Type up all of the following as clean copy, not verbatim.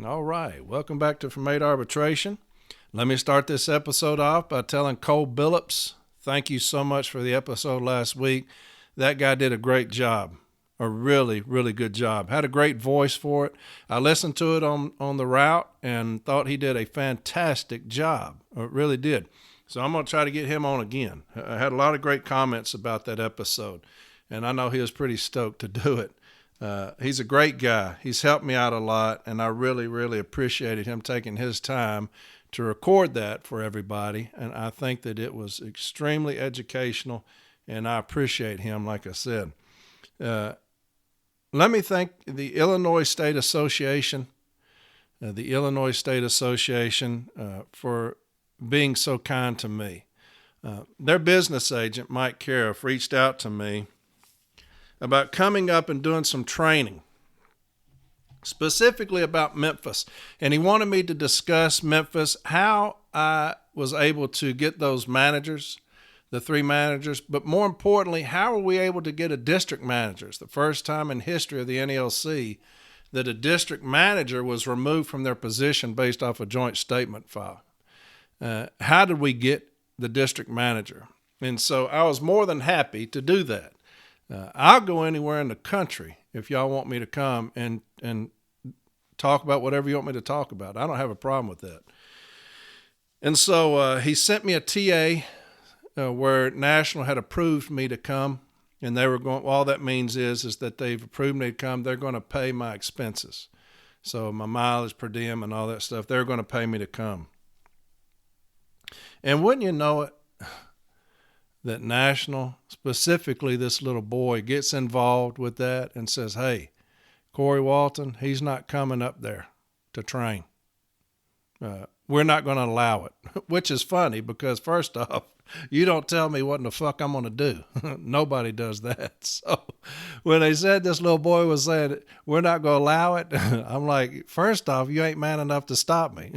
All right, welcome back to From Arbitration. Let me start this episode off by telling Cole Billups, thank you so much for the episode last week. That guy did a great job, a really, really good job. Had a great voice for it. I listened to it on the route and thought he did a fantastic job. It really did. So I'm going to try to get him on again. I had a lot of great comments about that episode, and I know he was pretty stoked to do it. He's a great guy. He's helped me out a lot, and I really, really appreciated him taking his time to record that for everybody. And I think that it was extremely educational, and I appreciate him, like I said. Let me thank the Illinois State Association, for being so kind to me. Their business agent, Mike Cariff, reached out to me about coming up and doing some training, specifically about Memphis. And he wanted me to discuss Memphis, how I was able to get those managers, the 3 managers, but more importantly, how are we able to get a district manager? It's the first time in history of the NALC that a district manager was removed from their position based off a joint statement file. How did we get the district manager? And so I was more than happy to do that. I'll go anywhere in the country if y'all want me to come and talk about whatever you want me to talk about. I don't have a problem with that. And so he sent me a TA where National had approved me to come, and they were going. All that means is that they've approved me to come. They're going to pay my expenses, so my mileage per diem and all that stuff. They're going to pay me to come. And wouldn't you know it, that National, specifically this little boy, gets involved with that and says, hey, Corey Walton, he's not coming up there to train. We're not going to allow it, which is funny because, first off, you don't tell me what in the fuck I'm going to do. Nobody does that. So when they said this little boy was saying, we're not going to allow it, I'm like, first off, you ain't man enough to stop me.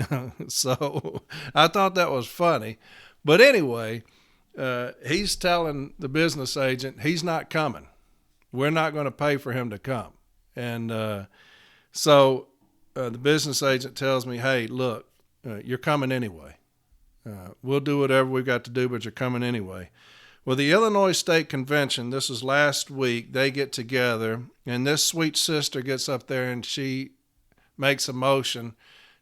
So I thought that was funny. But anyway, he's telling the business agent he's not coming. We're not going to pay for him to come. And so the business agent tells me, hey, look, you're coming anyway. We'll do whatever we've got to do, but you're coming anyway. Well, the Illinois State Convention, this was last week, they get together, and this sweet sister gets up there and she makes a motion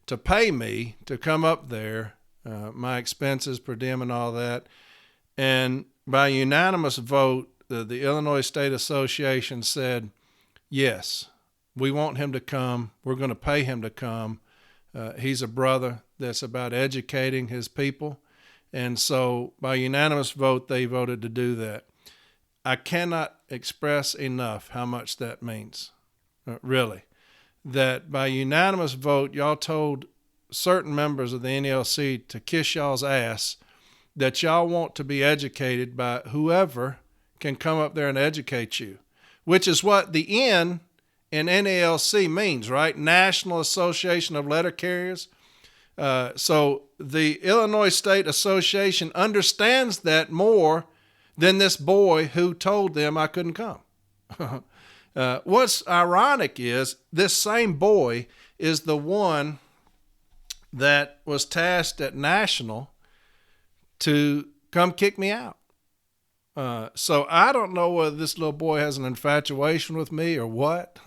to pay me to come up there, my expenses per diem and all that. And by unanimous vote, the Illinois State Association said, yes, we want him to come. We're going to pay him to come. He's a brother that's about educating his people. And so by unanimous vote, they voted to do that. I cannot express enough how much that means, really. That by unanimous vote, y'all told certain members of the NALC to kiss y'all's ass, that y'all want to be educated by whoever can come up there and educate you, which is what the N in NALC means, right? National Association of Letter Carriers. So the Illinois State Association understands that more than this boy who told them I couldn't come. What's ironic is this same boy is the one that was tasked at National to come kick me out. So I don't know whether this little boy has an infatuation with me or what,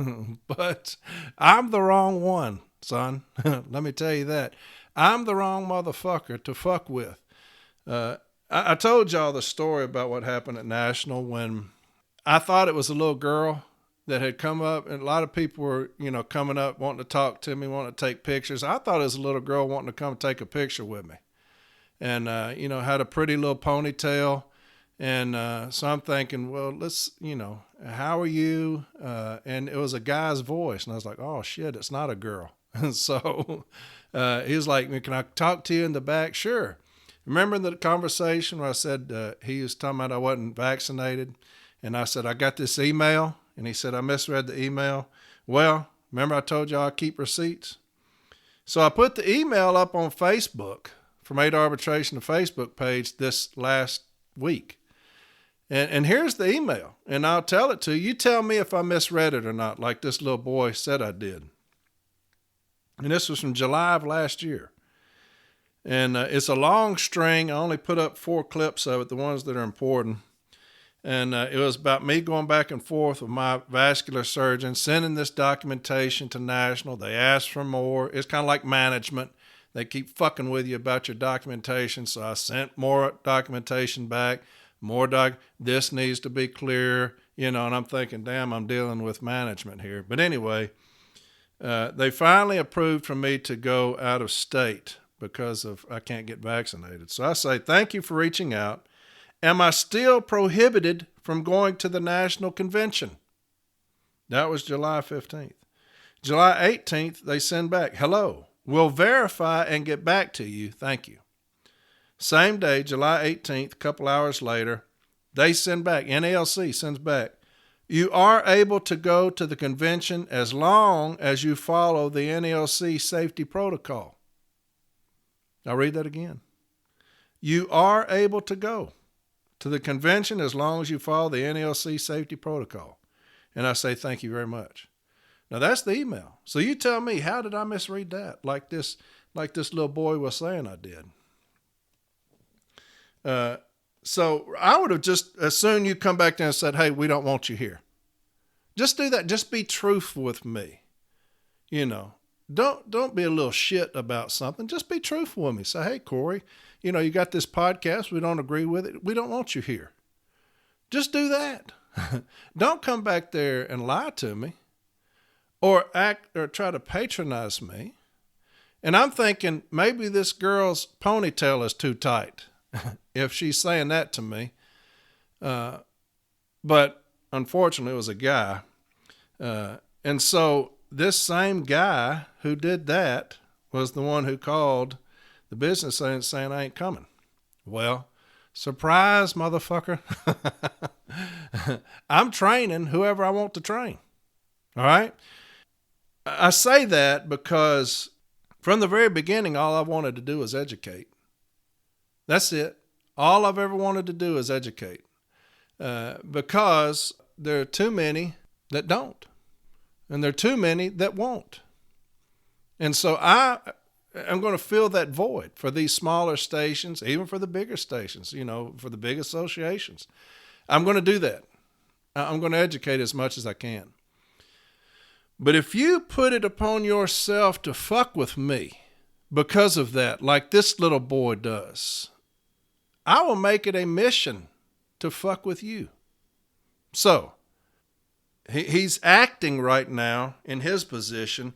but I'm the wrong one, son. Let me tell you that. I'm the wrong motherfucker to fuck with. I told y'all the story about what happened at National when I thought it was a little girl that had come up, and a lot of people were, coming up, wanting to talk to me, wanting to take pictures. I thought it was a little girl wanting to come take a picture with me. And, had a pretty little ponytail. And so I'm thinking, well, let's, how are you? And it was a guy's voice. And I was like, oh, shit, it's not a girl. And so he was like, can I talk to you in the back? Sure. Remember the conversation where I said he was talking about I wasn't vaccinated? And I said, I got this email. And he said, I misread the email. Well, remember I told you I keep receipts? So I put the email up on Facebook, from Arbitration, the Facebook page, this last week. And here's the email, and I'll tell it to you. You tell me if I misread it or not, like this little boy said I did. And this was from July of last year. And it's a long string. I only put up 4 clips of it, the ones that are important. And it was about me going back and forth with my vascular surgeon, sending this documentation to National. They asked for more. It's kind of like management. They keep fucking with you about your documentation. So I sent more documentation back, this needs to be clear, and I'm thinking, damn, I'm dealing with management here. But anyway, they finally approved for me to go out of state because I can't get vaccinated. So I say, thank you for reaching out. Am I still prohibited from going to the national convention? That was July 15th. July 18th, they send back, hello, we'll verify and get back to you. Thank you. Same day, July 18th, a couple hours later, they send back, NALC sends back, you are able to go to the convention as long as you follow the NALC safety protocol. I'll read that again. You are able to go to the convention as long as you follow the NALC safety protocol. And I say, thank you very much. Now that's the email. So you tell me, how did I misread that? Like this little boy was saying I did. So I would have just, as soon you come back there and said, hey, we don't want you here. Just do that. Just be truthful with me. Don't be a little shit about something. Just be truthful with me. Say, hey, Corey, you got this podcast. We don't agree with it. We don't want you here. Just do that. Don't come back there and lie to me or try to patronize me. And I'm thinking maybe this girl's ponytail is too tight if she's saying that to me. But unfortunately, it was a guy. And so this same guy who did that was the one who called the business saying I ain't coming. Well, surprise, motherfucker. I'm training whoever I want to train. All right? I say that because from the very beginning, all I wanted to do was educate. That's it. All I've ever wanted to do is educate. Because there are too many that don't. And there are too many that won't. And so I'm going to fill that void for these smaller stations, even for the bigger stations, for the big associations. I'm going to do that. I'm going to educate as much as I can. But if you put it upon yourself to fuck with me because of that, like this little boy does, I will make it a mission to fuck with you. So, he's acting right now in his position.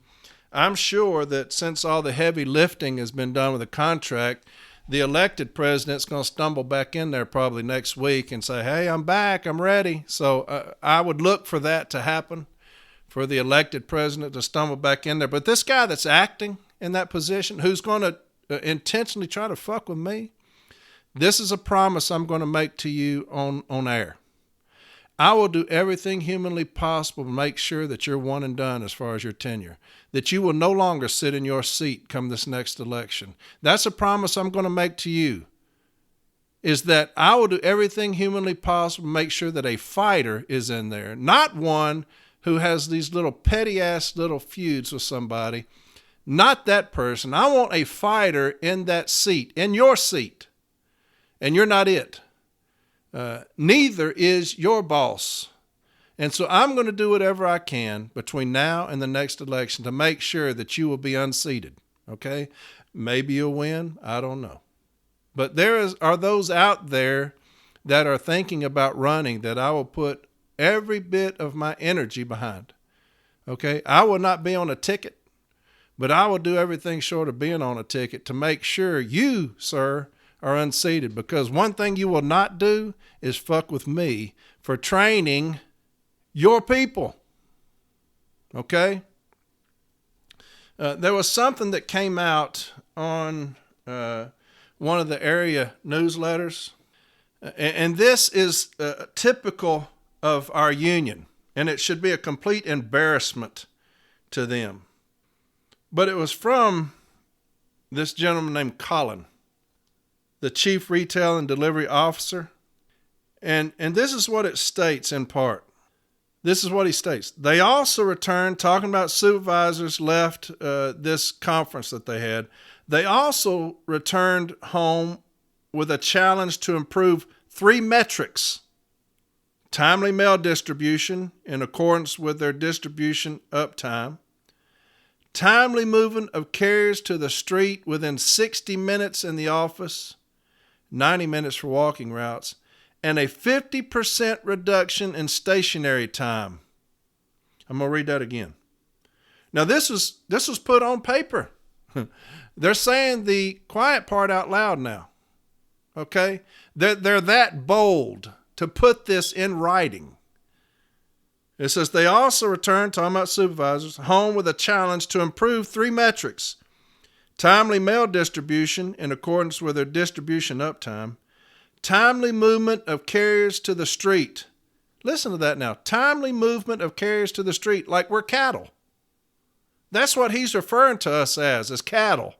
I'm sure that since all the heavy lifting has been done with the contract, the elected president's going to stumble back in there probably next week and say, hey, I'm back, I'm ready. So I would look for that to happen, for the elected president to stumble back in there. But this guy that's acting in that position, who's going to intentionally try to fuck with me, this is a promise I'm going to make to you on air. I will do everything humanly possible to make sure that you're one and done as far as your tenure, that you will no longer sit in your seat come this next election. That's a promise I'm going to make to you, is that I will do everything humanly possible to make sure that a fighter is in there, not one who has these little petty-ass little feuds with somebody. Not that person. I want a fighter in that seat, in your seat, and you're not it. Neither is your boss. And so I'm going to do whatever I can between now and the next election to make sure that you will be unseated. Okay? Maybe you'll win. I don't know. But are those out there that are thinking about running that I will put every bit of my energy behind. Okay? I will not be on a ticket, but I will do everything short of being on a ticket to make sure you, sir, are unseated, because one thing you will not do is fuck with me for training your people. Okay? There was something that came out on one of the area newsletters, and this is typical of our union, and it should be a complete embarrassment to them. But it was from this gentleman named Colin, the Chief Retail and Delivery Officer. And this is what it states in part. This is what he states. They also returned, talking about supervisors left this conference that they had. They also returned home with a challenge to improve 3 metrics. Timely mail distribution in accordance with their distribution uptime. Timely movement of carriers to the street within 60 minutes in the office. 90 minutes for walking routes. And a 50% reduction in stationary time. I'm going to read that again. Now, this was put on paper. They're saying the quiet part out loud now. Okay? They're that bold to put this in writing. It says, they also returned, talking about supervisors, home with a challenge to improve 3 metrics. Timely mail distribution in accordance with their distribution uptime. Timely movement of carriers to the street. Listen to that now. Timely movement of carriers to the street, like we're cattle. That's what he's referring to us as cattle.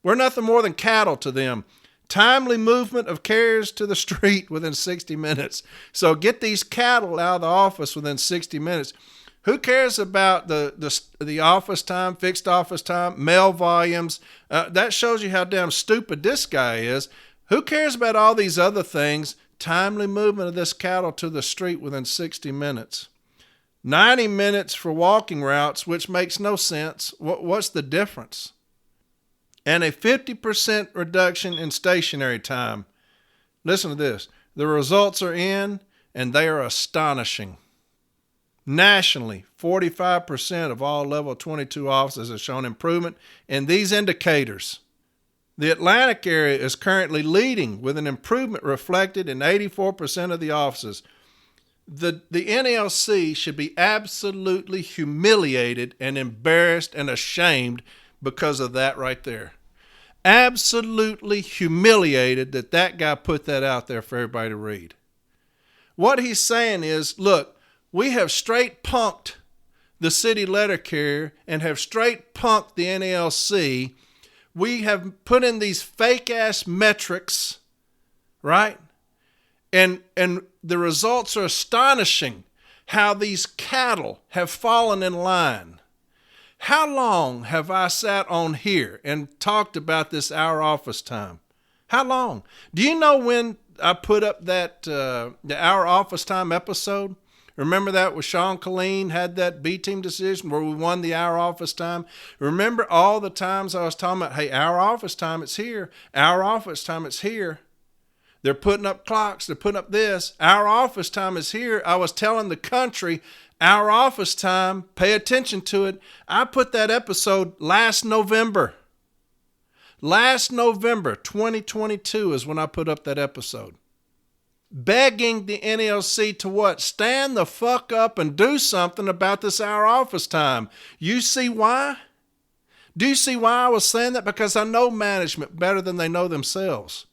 We're nothing more than cattle to them. Timely movement of carriers to the street within 60 minutes. So get these cattle out of the office within 60 minutes. Who cares about the office time, fixed office time, mail volumes? That shows you how damn stupid this guy is. Who cares about all these other things? Timely movement of this cattle to the street within 60 minutes. 90 minutes for walking routes, which makes no sense. What's the difference? And a 50% reduction in stationary time. Listen to this. The results are in, and they are astonishing. Nationally, 45% of all level 22 offices have shown improvement in these indicators. The Atlantic area is currently leading with an improvement reflected in 84% of the offices. The NALC should be absolutely humiliated and embarrassed and ashamed because of that right there. Absolutely humiliated that guy put that out there for everybody to read. What he's saying is, look, we have straight punked the city letter carrier and have straight punked the NALC. We have put in these fake-ass metrics, right? And the results are astonishing how these cattle have fallen in line. How long have I sat on here and talked about this hour office time? How long? Do you know when I put up that the hour office time episode? Remember that with Sean Colleen had that B-team decision where we won the hour office time? Remember all the times I was talking about, hey, hour office time, it's here. Hour office time, it's here. They're putting up clocks. They're putting up this. Hour office time is here. I was telling the country, hour office time, pay attention to it. I put that episode last November. Last November, 2022 is when I put up that episode. Begging the NALC to what? Stand the fuck up and do something about this hour office time. You see why? Do you see why I was saying that? Because I know management better than they know themselves.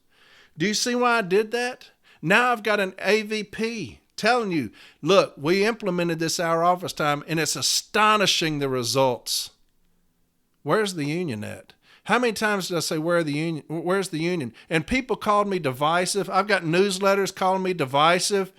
Do you see why I did that? Now I've got an AVP telling you, look, we implemented this hour office time and it's astonishing the results. Where's the union at? How many times did I say, where's the union? And people called me divisive. I've got newsletters calling me divisive.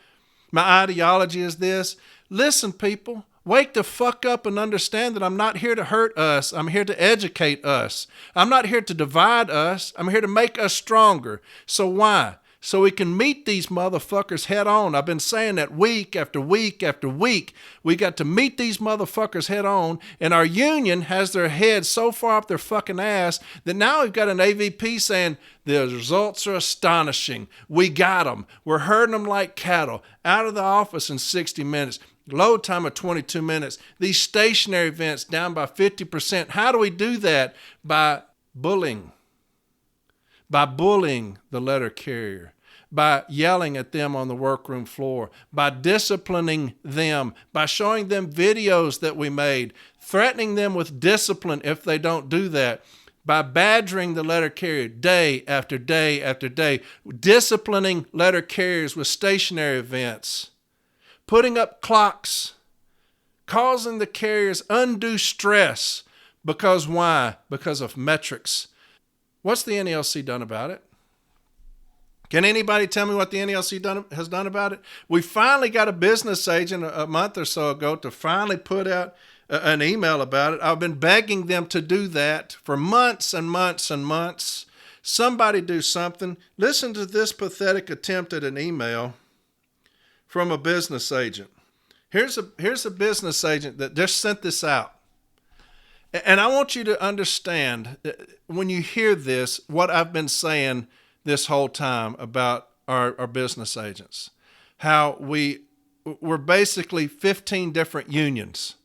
My ideology is this. Listen, people, wake the fuck up and understand that I'm not here to hurt us. I'm here to educate us. I'm not here to divide us. I'm here to make us stronger. So why? So we can meet these motherfuckers head on. I've been saying that week after week after week. We got to meet these motherfuckers head on, and our union has their head so far up their fucking ass that now we've got an AVP saying the results are astonishing. We got them. We're herding them like cattle. Out of the office in 60 minutes. Load time of 22 minutes. These stationary events down by 50%. How do we do that? By bullying. By bullying the letter carrier. By yelling at them on the workroom floor, by disciplining them, by showing them videos that we made, threatening them with discipline if they don't do that, by badgering the letter carrier day after day after day, disciplining letter carriers with stationary events, putting up clocks, causing the carriers undue stress. Because why? Because of metrics. What's the NALC done about it? Can anybody tell me what the NALC has done about it? We finally got a business agent a month or so ago to finally put out an email about it. I've been begging them to do that for months and months and months. Somebody do something. Listen to this pathetic attempt at an email from a business agent. Here's a business agent that just sent this out. And I want you to understand, when you hear this, what I've been saying this whole time about our business agents. How we're basically 15 different unions.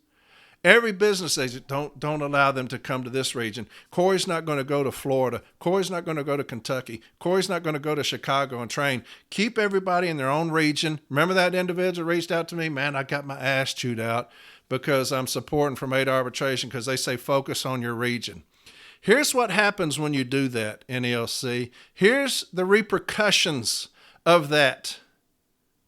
Every business agent, don't allow them to come to this region. Corey's not going to go to Florida. Corey's not going to go to Kentucky. Corey's not going to go to Chicago and train. Keep everybody in their own region. Remember that individual reached out to me? Man, I got my ass chewed out because I'm supporting from Arbitration because they say focus on your region. Here's what happens when you do that, NALC. Here's the repercussions of that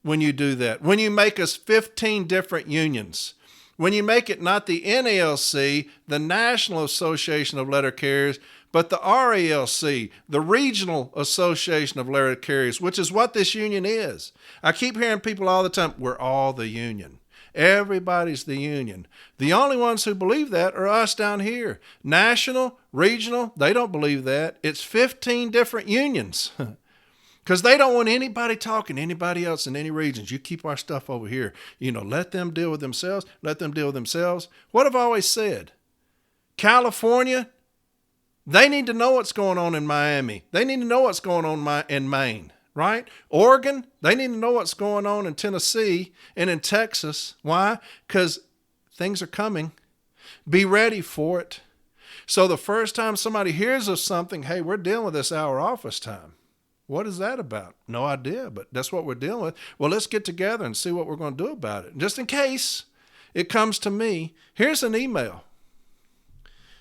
when you do that. When you make us 15 different unions. When you make it not the NALC, the National Association of Letter Carriers, but the RALC, the Regional Association of Letter Carriers, which is what this union is. I keep hearing people all the time, we're all the union. Everybody's the union. The only ones who believe that are us down here. National, regional, they don't believe that. It's 15 different unions. Because they don't want anybody talking to anybody else in any regions. You keep our stuff over here. Let them deal with themselves. Let them deal with themselves. What I've always said, California, they need to know what's going on in Miami. They need to know what's going on in Maine, right? Oregon, they need to know what's going on in Tennessee and in Texas. Why? Because things are coming. Be ready for it. So the first time somebody hears of something, hey, we're dealing with this hour office time. What is that about? No idea, but that's what we're dealing with. Well, let's get together and see what we're going to do about it. Just in case it comes to me, here's an email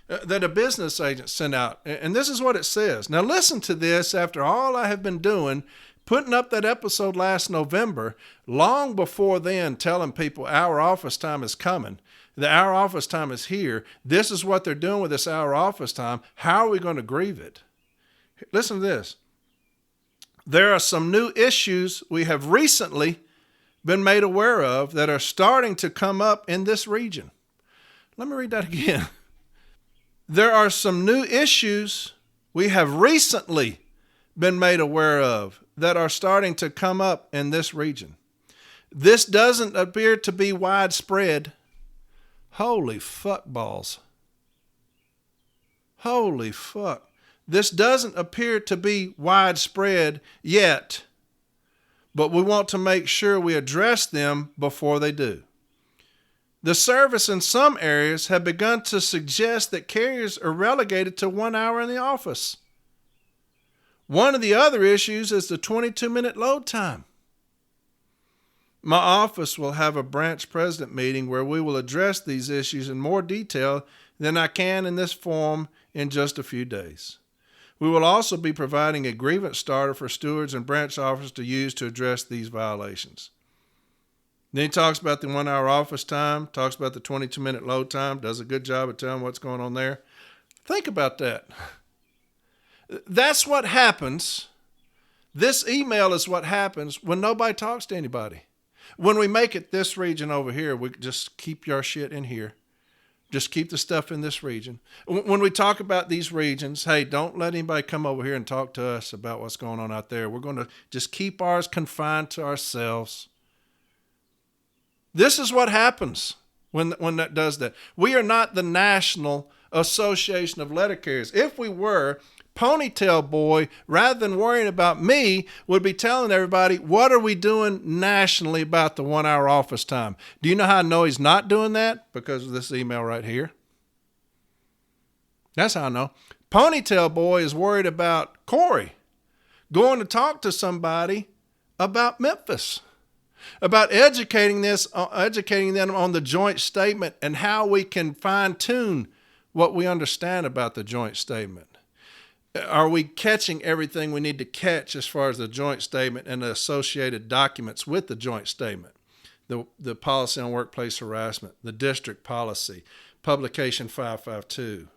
that a business agent sent out. And this is what it says. Now listen to this after all I have been doing, putting up that episode last November, long before then telling people our office time is coming. The hour office time is here. This is what they're doing with this hour office time. How are we going to grieve it? Listen to this. There are some new issues we have recently been made aware of that are starting to come up in this region. Let me read that again. There are some new issues we have recently been made aware of that are starting to come up in this region. This doesn't appear to be widespread. Holy fuck balls. Holy fuck. This doesn't appear to be widespread yet, but we want to make sure we address them before they do. The service in some areas have begun to suggest that carriers are relegated to 1 hour in the office. One of the other issues is the 22-minute load time. My office will have a branch president meeting where we will address these issues in more detail than I can in this forum in just a few days. We will also be providing a grievance starter for stewards and branch officers to use to address these violations. Then he talks about the 1 hour office time, talks about the 22-minute load time, does a good job of telling what's going on there. Think about that. That's what happens. This email is what happens when nobody talks to anybody. When we make it this region over here, we just keep your shit in here. Just keep the stuff in this region. When we talk about these regions, hey, don't let anybody come over here and talk to us about what's going on out there. We're going to just keep ours confined to ourselves. This is what happens when that does that. We are not the National Association of Letter Carriers. If we were, Ponytail Boy, rather than worrying about me, would be telling everybody, what are we doing nationally about the 1 hour office time? Do you know how I know he's not doing that? Because of this email right here. That's how I know. Ponytail Boy is worried about Corey going to talk to somebody about Memphis, about educating them on the joint statement and how we can fine tune what we understand about the joint statement. Are we catching everything we need to catch as far as the joint statement and the associated documents with the joint statement? The policy on workplace harassment, the district policy, publication 552.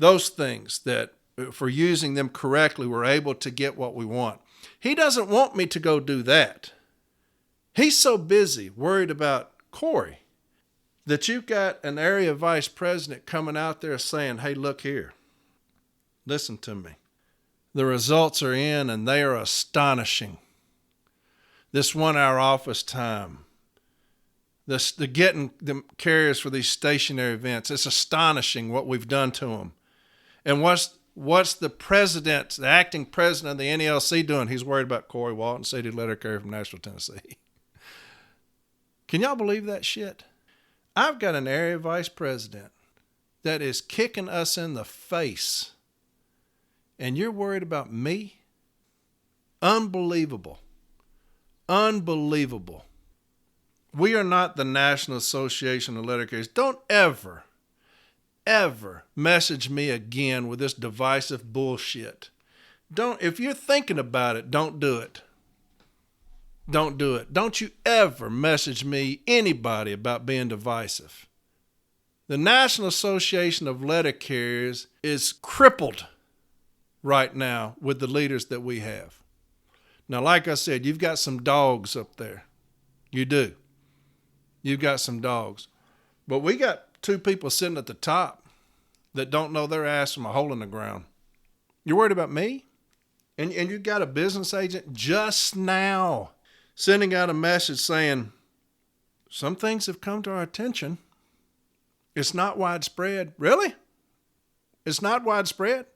Those things that, for using them correctly, we're able to get what we want. He doesn't want me to go do that. He's so busy worried about Corey that you've got an area vice president coming out there saying, hey, look here, listen to me. The results are in and they are astonishing. This 1 hour office time, the getting the carriers for these stationary events, it's astonishing what we've done to them. And what's the acting president of the NALC doing? He's worried about Corey Walton, city letter carrier from Nashville, Tennessee. Can y'all believe that shit? I've got an area vice president that is kicking us in the face, and you're worried about me? Unbelievable. Unbelievable. We are not the National Association of Letter Carriers. Don't ever message me again with this divisive bullshit. If you're thinking about it, don't do it. Don't do it. Don't you ever message me, anybody, about being divisive. The National Association of Letter Carriers is crippled right now with the leaders that we have. Now, like I said, you've got some dogs up there. You do. You've got some dogs. But we got two people sitting at the top that don't know their ass from a hole in the ground. You're worried about me? And you've got a business agent just now sending out a message saying, some things have come to our attention. It's not widespread. Really? It's not widespread?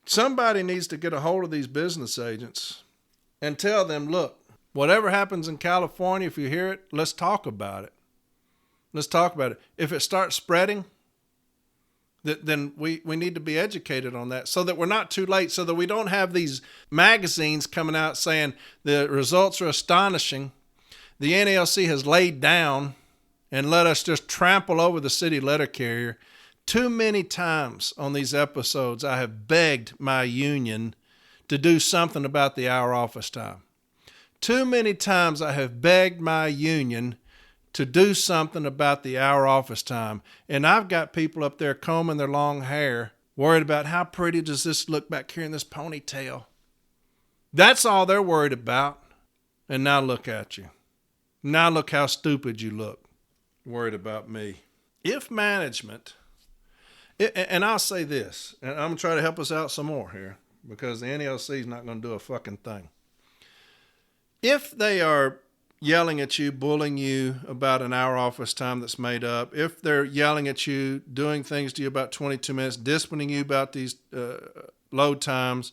Somebody needs to get a hold of these business agents and tell them, look, whatever happens in California, if you hear it, let's talk about it. Let's talk about it. If it starts spreading, then we need to be educated on that so that we're not too late, so that we don't have these magazines coming out saying the results are astonishing. The NALC has laid down and let us just trample over the city letter carrier. Too many times on these episodes, I have begged my union to do something about the hour office time. Too many times I have begged my union to do something about the hour office time. And I've got people up there combing their long hair, worried about how pretty does this look back here in this ponytail. That's all they're worried about. And now look at you. Now look how stupid you look. Worried about me. If management, and I'll say this, and I'm going to try to help us out some more here, because the NLC is not going to do a fucking thing. If they are yelling at you, bullying you about an hour office time that's made up, if they're yelling at you, doing things to you about 22 minutes, disciplining you about these load times,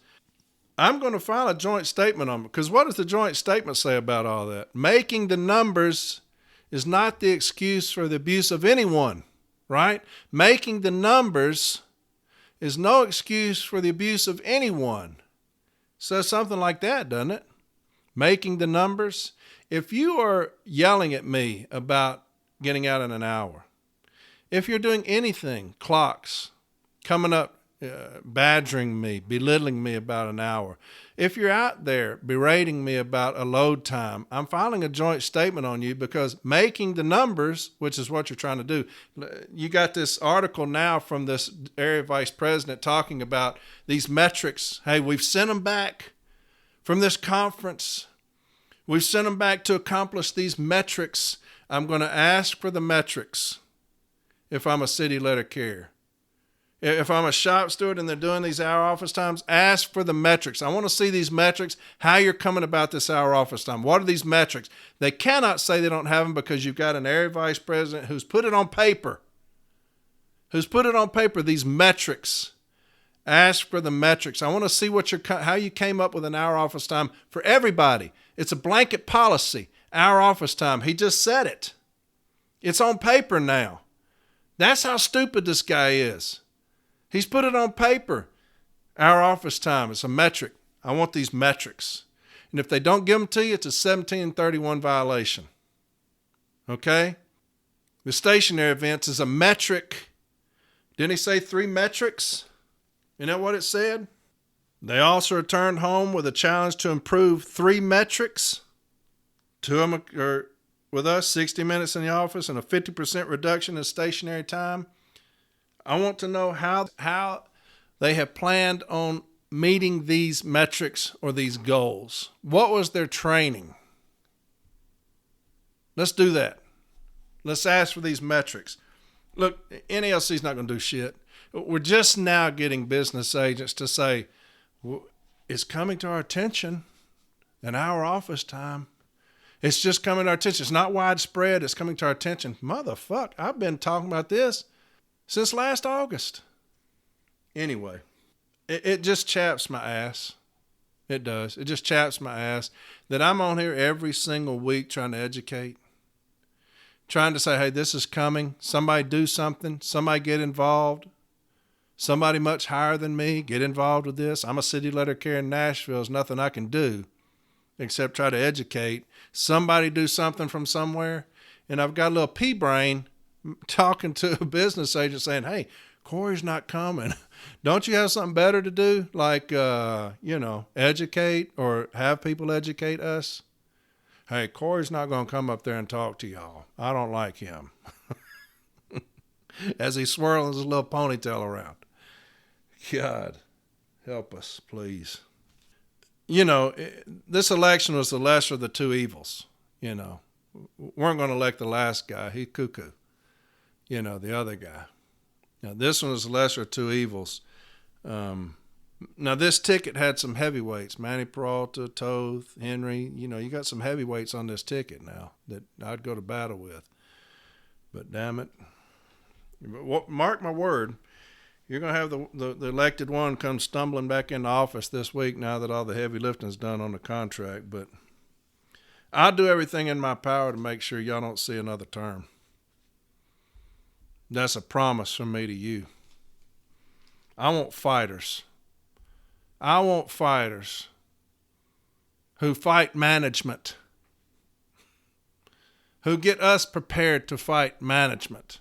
I'm going to file a joint statement on it. Because what does the joint statement say about all that? Making the numbers is not the excuse for the abuse of anyone, right? Making the numbers is no excuse for the abuse of anyone. Says something like that, doesn't it? Making the numbers. If you are yelling at me about getting out in an hour, if you're doing anything, clocks, coming up, badgering me, belittling me about an hour, if you're out there berating me about a load time, I'm filing a joint statement on you, because making the numbers, which is what you're trying to do. You got this article now from this area vice president talking about these metrics. Hey, we've sent them back from this conference. We've sent them back to accomplish these metrics. I'm going to ask for the metrics if I'm a city letter carrier. If I'm a shop steward and they're doing these hour office times, ask for the metrics. I want to see these metrics, how you're coming about this hour office time. What are these metrics? They cannot say they don't have them, because you've got an area vice president who's put it on paper. These metrics. Ask for the metrics. I want to see how you came up with an hour office time for everybody. It's a blanket policy, hour office time. He just said it. It's on paper now. That's how stupid this guy is. He's put it on paper. Hour office time. It's a metric. I want these metrics. And if they don't give them to you, it's a 1731 violation. Okay? The stationary events is a metric. Didn't he say 3 metrics? You know what it said? They also returned home with a challenge to improve 3 metrics. 2 of them are with us, 60 minutes in the office and a 50% reduction in stationary time. I want to know how they have planned on meeting these metrics or these goals? What was their training? Let's do that. Let's ask for these metrics. Look, NALC is not going to do shit. We're just now getting business agents to say, it's coming to our attention in our office time. It's just coming to our attention. It's not widespread. It's coming to our attention. Motherfuck, I've been talking about this since last August. Anyway, it just chaps my ass. It does. It just chaps my ass that I'm on here every single week trying to educate. Trying to say, hey, this is coming. Somebody do something. Somebody get involved. Somebody much higher than me, get involved with this. I'm a city letter carrier in Nashville. There's nothing I can do except try to educate. Somebody do something from somewhere. And I've got a little pea brain talking to a business agent saying, hey, Corey's not coming. Don't you have something better to do? Like, educate or have people educate us? Hey, Corey's not going to come up there and talk to y'all. I don't like him. As he swirls his little ponytail around. God, help us, please. This election was the lesser of the two evils. We weren't going to elect the last guy. He's cuckoo. The other guy. Now, this one was the lesser of two evils. Now, this ticket had some heavyweights. Manny Peralta, Toth, Henry. You got some heavyweights on this ticket now that I'd go to battle with. But damn it. Mark my word, you're going to have the elected one come stumbling back into office this week now that all the heavy lifting's done on the contract. But I'll do everything in my power to make sure y'all don't see another term. That's a promise from me to you. I want fighters. I want fighters who fight management, who get us prepared to fight management,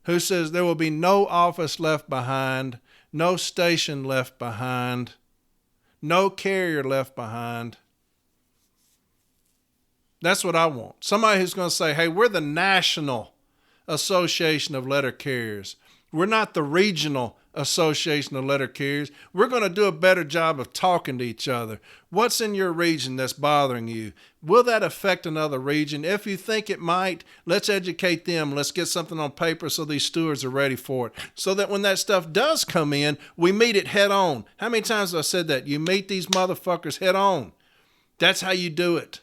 who says there will be no office left behind, no station left behind, no carrier left behind. That's what I want. Somebody who's going to say, hey, we're the National Association of Letter Carriers. We're not the Regional Association of Letter Carriers. We're going to do a better job of talking to each other. What's in your region that's bothering you? Will that affect another region? If you think it might, let's educate them. Let's get something on paper so these stewards are ready for it. So that when that stuff does come in, we meet it head on. How many times have I said that? You meet these motherfuckers head on. That's how you do it.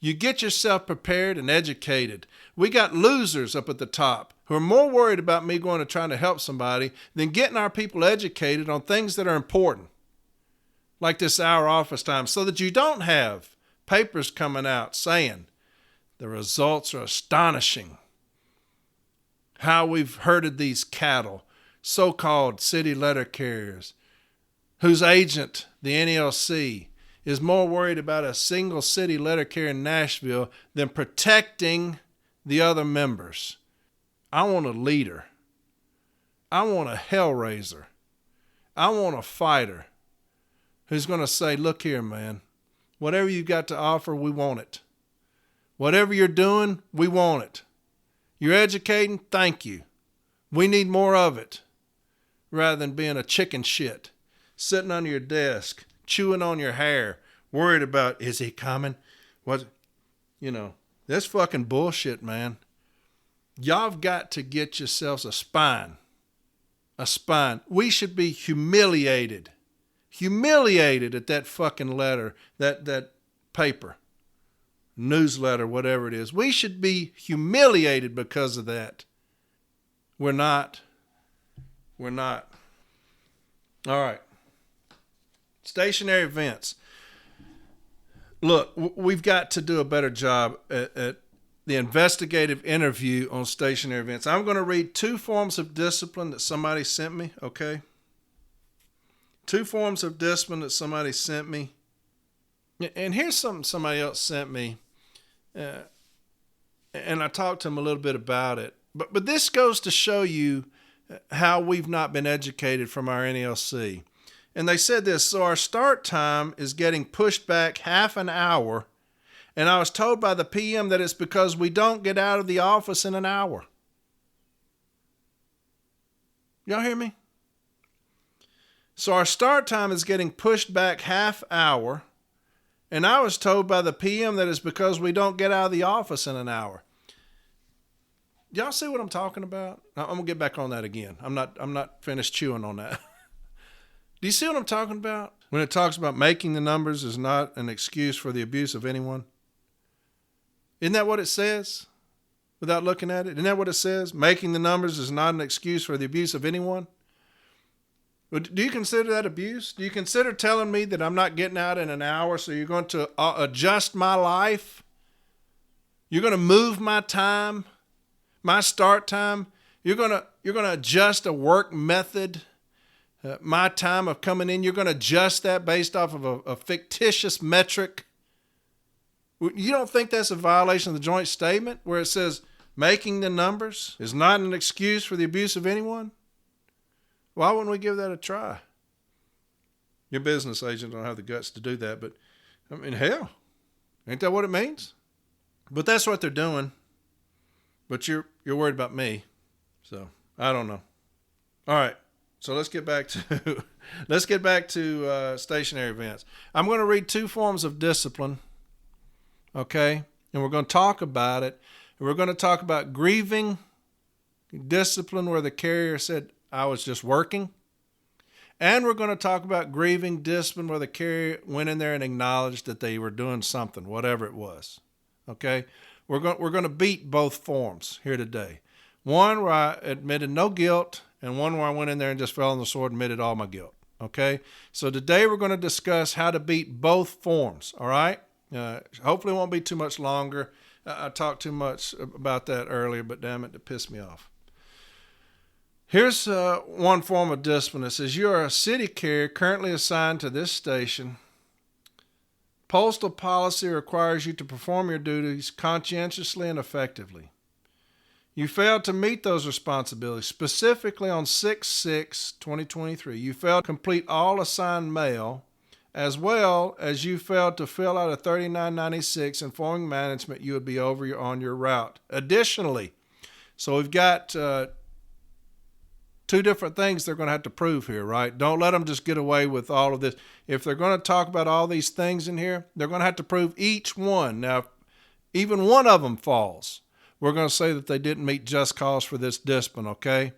You get yourself prepared and educated. We got losers up at the top who are more worried about me going to trying to help somebody than getting our people educated on things that are important, like this hour office time, so that you don't have papers coming out saying the results are astonishing. How we've herded these cattle, so-called city letter carriers, whose agent, the NALC, is more worried about a single city letter carrier in Nashville than protecting the other members. I want a leader. I want a hellraiser. I want a fighter who's going to say, look here, man, whatever you got to offer, we want it. Whatever you're doing, we want it. You're educating, thank you. We need more of it, rather than being a chicken shit, sitting under your desk, chewing on your hair, worried about, is he coming? That's fucking bullshit, man. Y'all have got to get yourselves a spine. A spine. We should be humiliated. Humiliated at that fucking letter, that paper, newsletter, whatever it is. We should be humiliated because of that. We're not. We're not. All right. Stationary events. Look, we've got to do a better job at the investigative interview on stationary events. I'm going to read 2 forms of discipline that somebody sent me, okay? 2 forms of discipline that somebody sent me. And here's something somebody else sent me. And I talked to him a little bit about it. But this goes to show you how we've not been educated from our NALC. And they said this, so our start time is getting pushed back half an hour. And I was told by the PM that it's because we don't get out of the office in an hour. Y'all hear me? So our start time is getting pushed back half hour. And I was told by the PM that it's because we don't get out of the office in an hour. Y'all see what I'm talking about? I'm going to get back on that again. I'm not finished chewing on that. Do you see what I'm talking about? When it talks about making the numbers is not an excuse for the abuse of anyone. Isn't that what it says? Without looking at it? Isn't that what it says? Making the numbers is not an excuse for the abuse of anyone. Do you consider that abuse? Do you consider telling me that I'm not getting out in an hour, so you're going to adjust my life? You're going to move my time, my start time. You're going to adjust a work method, my time of coming in. You're going to adjust that based off of a fictitious metric. You don't think that's a violation of the joint statement where it says making the numbers is not an excuse for the abuse of anyone? Why wouldn't we give that a try? Your business agent don't have the guts to do that, but I mean, hell, ain't that what it means? But that's what they're doing. But you're worried about me, so I don't know. All right, so let's get back to stationary events. I'm going to read two forms of discipline, okay, and we're going to talk about it. And we're going to talk about grieving discipline, where the carrier said, I was just working. And we're going to talk about grieving discipline where the carrier went in there and acknowledged that they were doing something, whatever it was. Okay? We're going to beat both forms here today. One where I admitted no guilt, and one where I went in there and just fell on the sword and admitted all my guilt. Okay? So today we're going to discuss how to beat both forms. All right? Hopefully it won't be too much longer. I talked too much about that earlier, but damn it pissed me off. Here's one form of discipline. It says you are a city carrier currently assigned to this station. Postal policy requires you to perform your duties conscientiously and effectively. You failed to meet those responsibilities. Specifically on 6/6/2023, you failed to complete all assigned mail, as well as you failed to fill out a 3996 informing management you would be over on your route. Additionally, so we've got two different things they're going to have to prove here, right? Don't let them just get away with all of this. If they're going to talk about all these things in here, they're going to have to prove each one. Now, if even one of them falls, we're going to say that they didn't meet just cause for this discipline, okay?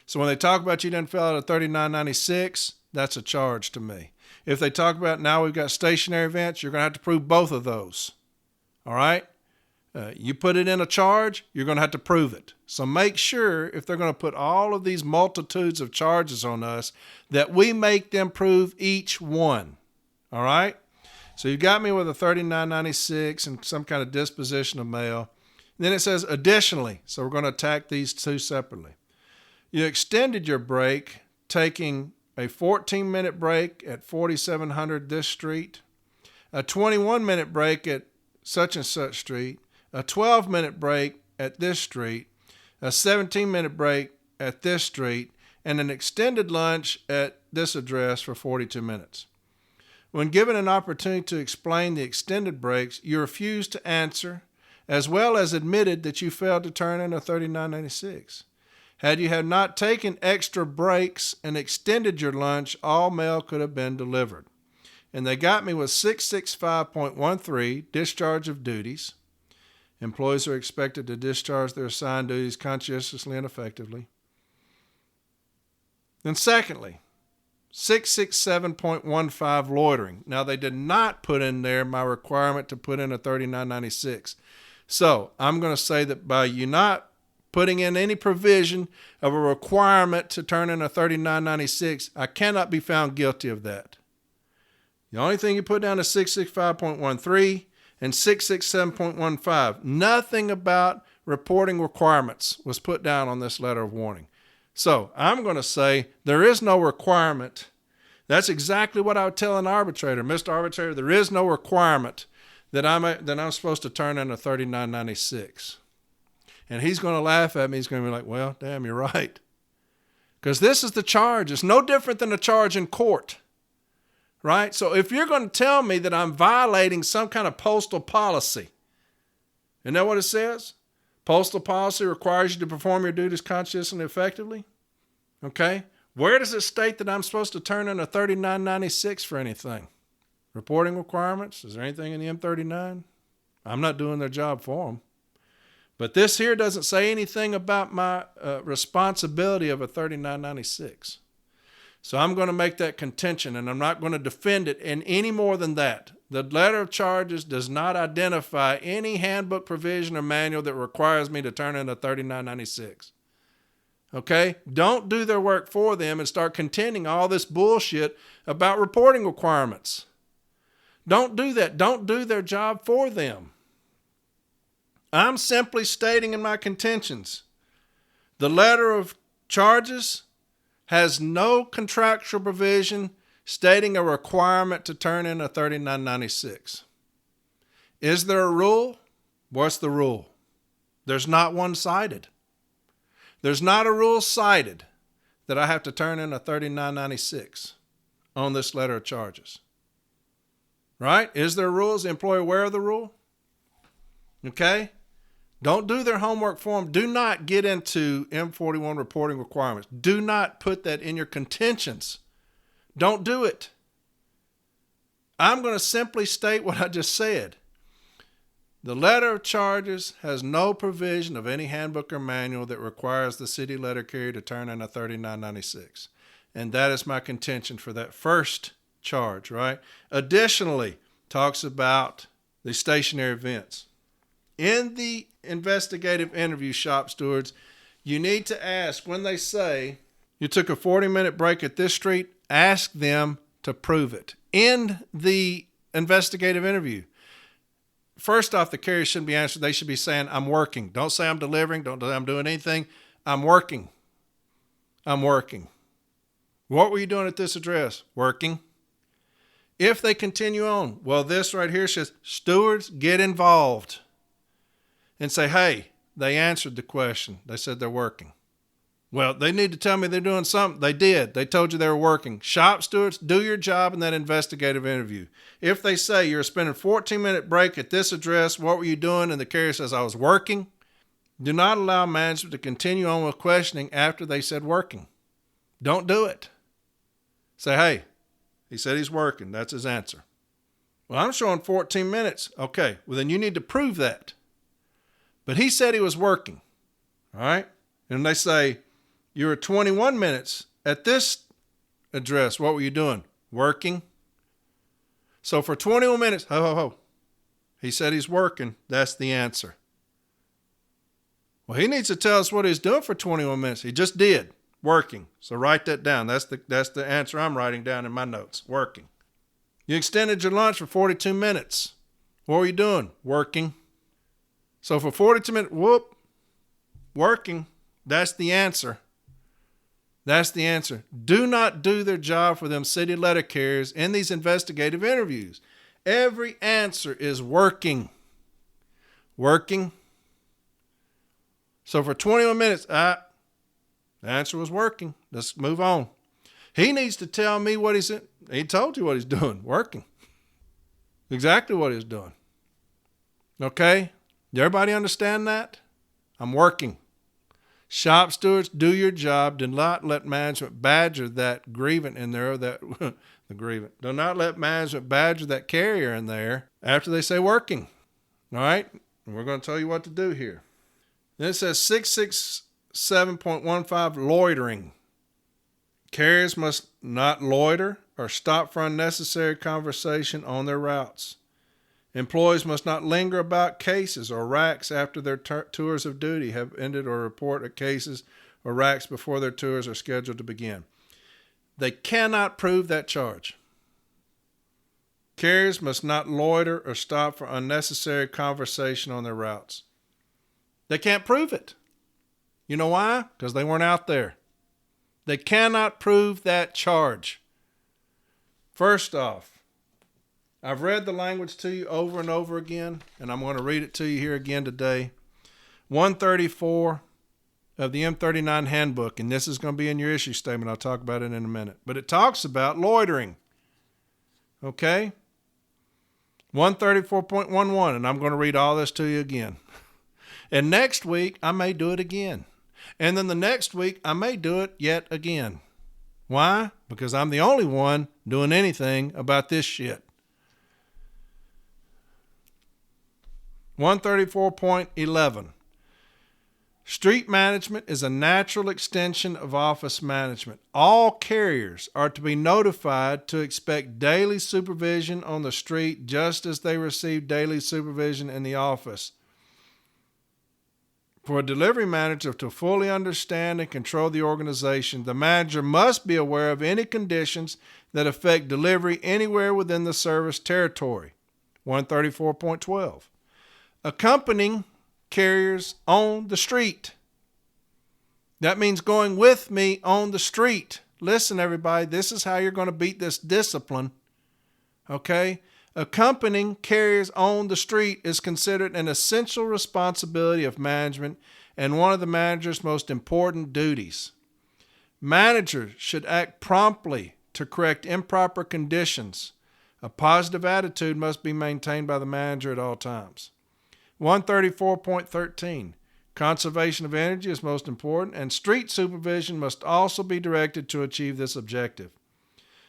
So when they talk about you didn't fill out a 3996, that's a charge to me. If they talk about now we've got stationary events, you're going to have to prove both of those, all right? You put it in a charge, you're going to have to prove it. So make sure if they're going to put all of these multitudes of charges on us that we make them prove each one. All right? So you got me with a 3996 and some kind of disposition of mail. Then it says additionally, so we're going to attack these two separately. You extended your break, taking a 14-minute break at 4700 this street, a 21-minute break at such and such street, a 12-minute break at this street, a 17-minute break at this street, and an extended lunch at this address for 42 minutes. When given an opportunity to explain the extended breaks, you refused to answer, as well as admitted that you failed to turn in a 3996. Had you not taken extra breaks and extended your lunch, all mail could have been delivered. And they got me with 665.13, discharge of duties. Employees are expected to discharge their assigned duties conscientiously and effectively. Then secondly, 667.15, loitering. Now, they did not put in there my requirement to put in a 3996. So I'm going to say that by you not putting in any provision of a requirement to turn in a 3996, I cannot be found guilty of that. The only thing you put down is 665.13 and 667.15. Nothing about reporting requirements was put down on this letter of warning. So I'm going to say there is no requirement. That's exactly what I would tell an arbitrator. Mr. Arbitrator, there is no requirement that I'm supposed to turn in a 3996. And he's going to laugh at me. He's going to be like, well, damn, you're right. Because this is the charge. It's no different than a charge in court. Right? So if you're going to tell me that I'm violating some kind of postal policy, isn't that what it says? Postal policy requires you to perform your duties conscientiously and effectively. Okay? Where does it state that I'm supposed to turn in a 3996 for anything? Reporting requirements? Is there anything in the M39? I'm not doing their job for them. But this here doesn't say anything about my responsibility of a 3996. So I'm going to make that contention, and I'm not going to defend it in any more than that. The letter of charges does not identify any handbook provision or manual that requires me to turn in a 3996. Okay? Don't do their work for them and start contending all this bullshit about reporting requirements. Don't do that. Don't do their job for them. I'm simply stating in my contentions, the letter of charges has no contractual provision stating a requirement to turn in a 3996. Is there a rule? What's the rule? There's not one cited. There's not a rule cited that I have to turn in a 3996 on this letter of charges. Right? Is there a rule? Is the employer aware of the rule? Okay? Don't do their homework for them. Do not get into M41 reporting requirements. Do not put that in your contentions. Don't do it. I'm going to simply state what I just said. The letter of charges has no provision of any handbook or manual that requires the city letter carrier to turn in a 3996. And that is my contention for that first charge, right? Additionally, talks about the stationary events. In the investigative interview, shop stewards, you need to ask when they say you took a 40-minute break at this street, ask them to prove it. In the investigative interview, first off, the carrier shouldn't be answered. They should be saying, I'm working. Don't say I'm delivering. Don't say I'm doing anything. I'm working. I'm working. What were you doing at this address? Working. If they continue on, well, this right here says, stewards, get involved. And say, hey, they answered the question. They said they're working. Well, they need to tell me they're doing something. They did. They told you they were working. Shop stewards, do your job in that investigative interview. If they say you're spending a 14-minute break at this address, what were you doing? And the carrier says, I was working. Do not allow management to continue on with questioning after they said working. Don't do it. Say, hey, he said he's working. That's his answer. Well, I'm showing 14 minutes. Okay, well, then you need to prove that. But he said he was working, all right? And they say, you were 21 minutes at this address. What were you doing? Working. So for 21 minutes, he said he's working. That's the answer. Well, he needs to tell us what he's doing for 21 minutes. He just did. Working. So write that down. That's the answer I'm writing down in my notes. Working. You extended your lunch for 42 minutes. What were you doing? Working. So for 42 minutes, working. That's the answer. That's the answer. Do not do their job for them city letter carriers in these investigative interviews. Every answer is working. Working. So for 21 minutes, the answer was working. Let's move on. He needs to tell me what he's in. He told you what he's doing. Working. Exactly what he's doing. Okay? Does everybody understand that? I'm working. Shop stewards, do your job. Do not let management badger that grievant in there. The grievant. Do not let management badger that carrier in there after they say working. All right? And we're going to tell you what to do here. Then it says 667.15 loitering. Carriers must not loiter or stop for unnecessary conversation on their routes. Employees must not linger about cases or racks after their tours of duty have ended or report at cases or racks before their tours are scheduled to begin. They cannot prove that charge. Carriers must not loiter or stop for unnecessary conversation on their routes. They can't prove it. You know why? Because they weren't out there. They cannot prove that charge. First off, I've read the language to you over and over again, and I'm going to read it to you here again today. 134 of the M39 handbook, and this is going to be in your issue statement. I'll talk about it in a minute. But it talks about loitering. Okay? 134.11, and I'm going to read all this to you again. And next week, I may do it again. And then the next week, I may do it yet again. Why? Because I'm the only one doing anything about this shit. 134.11. Street management is a natural extension of office management. All carriers are to be notified to expect daily supervision on the street just as they receive daily supervision in the office. For a delivery manager to fully understand and control the organization, the manager must be aware of any conditions that affect delivery anywhere within the service territory. 134.12. Accompanying carriers on the street. That means going with me on the street. Listen, everybody, this is how you're going to beat this discipline. Okay? Accompanying carriers on the street is considered an essential responsibility of management and one of the manager's most important duties. Managers should act promptly to correct improper conditions. A positive attitude must be maintained by the manager at all times. 134.13. Conservation of energy is most important, and street supervision must also be directed to achieve this objective.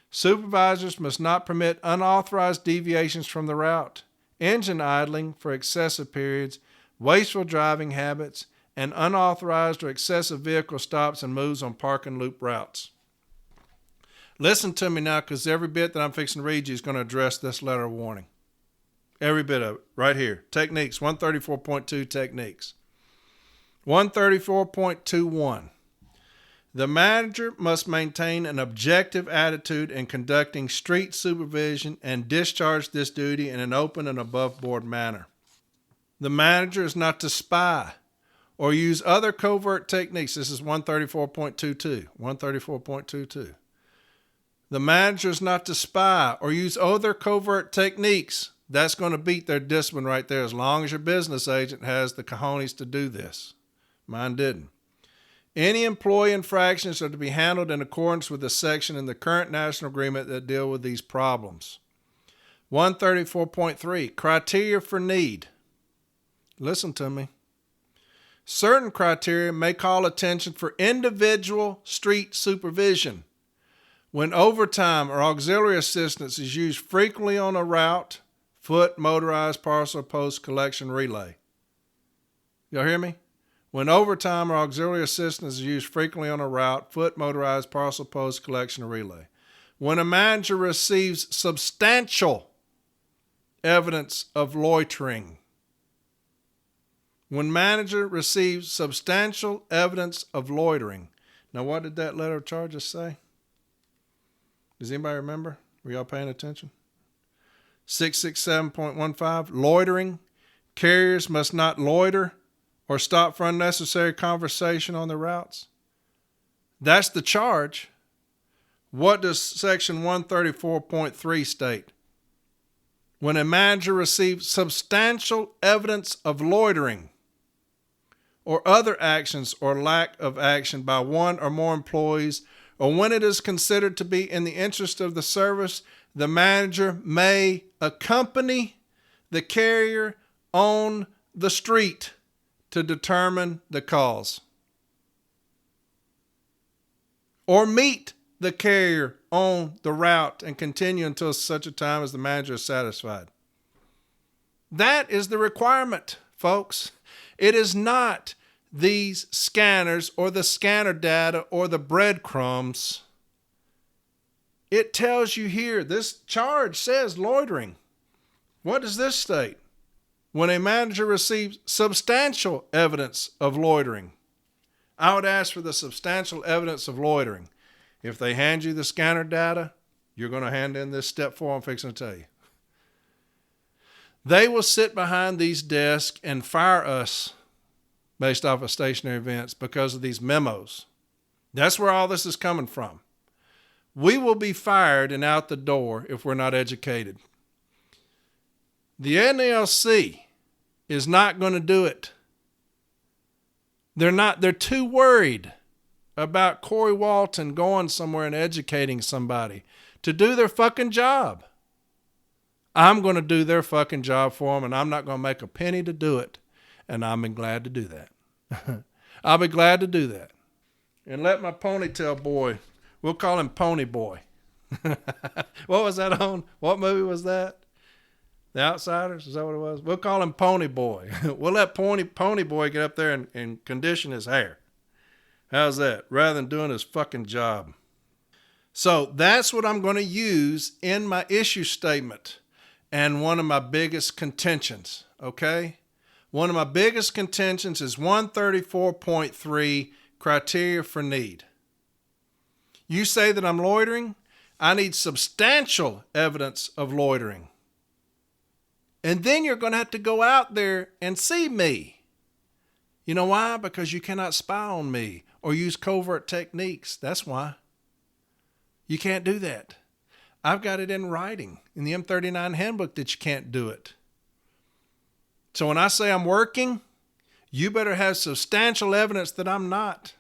Supervisors must not permit unauthorized deviations from the route, engine idling for excessive periods, wasteful driving habits, and unauthorized or excessive vehicle stops and moves on park and loop routes. Listen to me now, because every bit that I'm fixing to read you is going to address this letter of warning. Every bit of it, right here. Techniques, 134.2 techniques. 134.21. The manager must maintain an objective attitude in conducting street supervision and discharge this duty in an open and above-board manner. The manager is not to spy or use other covert techniques. This is 134.22. 134.22. The manager is not to spy or use other covert techniques. That's going to beat their discipline right there, as long as your business agent has the cojones to do this. Mine didn't. Any employee infractions are to be handled in accordance with the section in the current national agreement that deal with these problems. 134.3. Criteria for need. Listen to me. Certain criteria may call attention for individual street supervision. When overtime or auxiliary assistance is used frequently on a route, foot, motorized, parcel, post, collection, relay. Y'all hear me? When overtime or auxiliary assistance is used frequently on a route, foot, motorized, parcel, post, collection, or relay. When a manager receives substantial evidence of loitering. When manager receives substantial evidence of loitering. Now, what did that letter of charges say? Does anybody remember? Were y'all paying attention? 667.15, loitering. Carriers must not loiter or stop for unnecessary conversation on the routes. That's the charge. What does section 134.3 state? When a manager receives substantial evidence of loitering or other actions or lack of action by one or more employees, or when it is considered to be in the interest of the service, the manager may accompany the carrier on the street to determine the cause, or meet the carrier on the route and continue until such a time as the manager is satisfied. That is the requirement, folks. It is not these scanners or the scanner data or the breadcrumbs. It tells you here, this charge says loitering. What does this state? When a manager receives substantial evidence of loitering. I would ask for the substantial evidence of loitering. If they hand you the scanner data, you're going to hand in this step 4 I'm fixing to tell you. They will sit behind these desks and fire us based off of stationary events because of these memos. That's where all this is coming from. We will be fired and out the door if we're not educated. The NALC is not going to do it. They're too worried about Corey Walton going somewhere and educating somebody to do their fucking job. I'm going to do their fucking job for them, and I'm not going to make a penny to do it. And I'll be glad to do that. I'll be glad to do that. And let my ponytail boy We'll call him Pony Boy. What was that on? What movie was that? The Outsiders? Is that what it was? We'll call him Pony Boy. We'll let Pony Boy get up there and condition his hair. How's that? Rather than doing his fucking job. So that's what I'm going to use in my issue statement and one of my biggest contentions, okay? One of my biggest contentions is 134.3 criteria for need. You say that I'm loitering? I need substantial evidence of loitering. And then you're going to have to go out there and see me. You know why? Because you cannot spy on me or use covert techniques. That's why. You can't do that. I've got it in writing in the M39 handbook that you can't do it. So when I say I'm working, you better have substantial evidence that I'm not.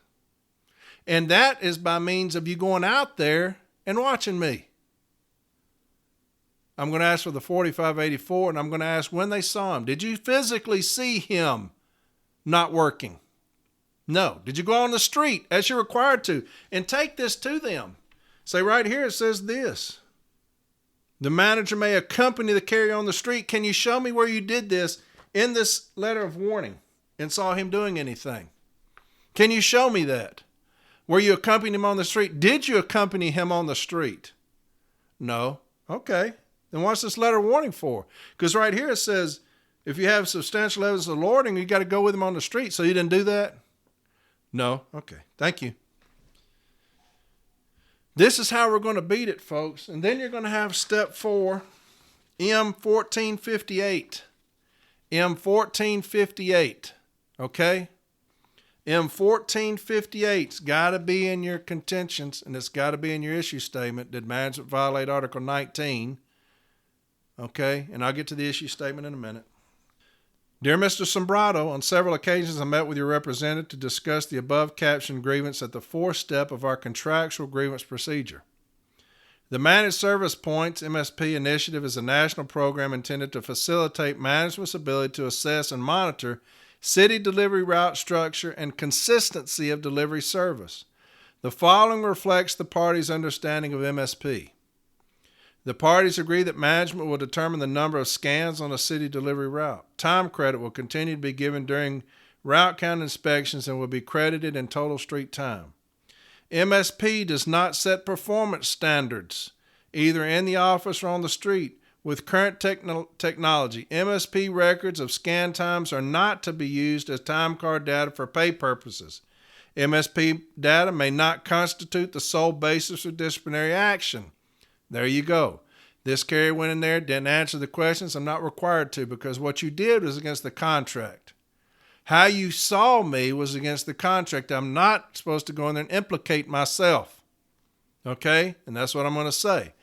And that is by means of you going out there and watching me. I'm going to ask for the 4584, and I'm going to ask when they saw him. Did you physically see him not working? No. Did you go on the street as you're required to and take this to them? Say right here it says this. The manager may accompany the carrier on the street. Can you show me where you did this in this letter of warning and saw him doing anything? Can you show me that? Where you accompanied him on the street? Did you accompany him on the street? No. Okay. Then what's this letter of warning for? Because right here it says, if you have substantial evidence of loitering, you got to go with him on the street. So you didn't do that? No. Okay. Thank you. This is how we're going to beat it, folks. And then you're going to have step 4, M1458. M1458. Okay? M1458's got to be in your contentions, and it's got to be in your issue statement. Did management violate Article 19? Okay, and I'll get to the issue statement in a minute. Dear Mr. Sombrato, on several occasions I met with your representative to discuss the above captioned grievance at the 4th step of our contractual grievance procedure. The Managed Service Points MSP initiative is a national program intended to facilitate management's ability to assess and monitor city delivery route structure and consistency of delivery service. The following reflects the parties' understanding of MSP. The parties agree that management will determine the number of scans on a city delivery route. Time credit will continue to be given during route count inspections and will be credited in total street time. MSP does not set performance standards, either in the office or on the street. With current technology, MSP records of scan times are not to be used as time card data for pay purposes. MSP data may not constitute the sole basis for disciplinary action. There you go. This carrier went in there, didn't answer the questions. I'm not required to, because what you did was against the contract. How you saw me was against the contract. I'm not supposed to go in there and implicate myself. Okay? And that's what I'm going to say.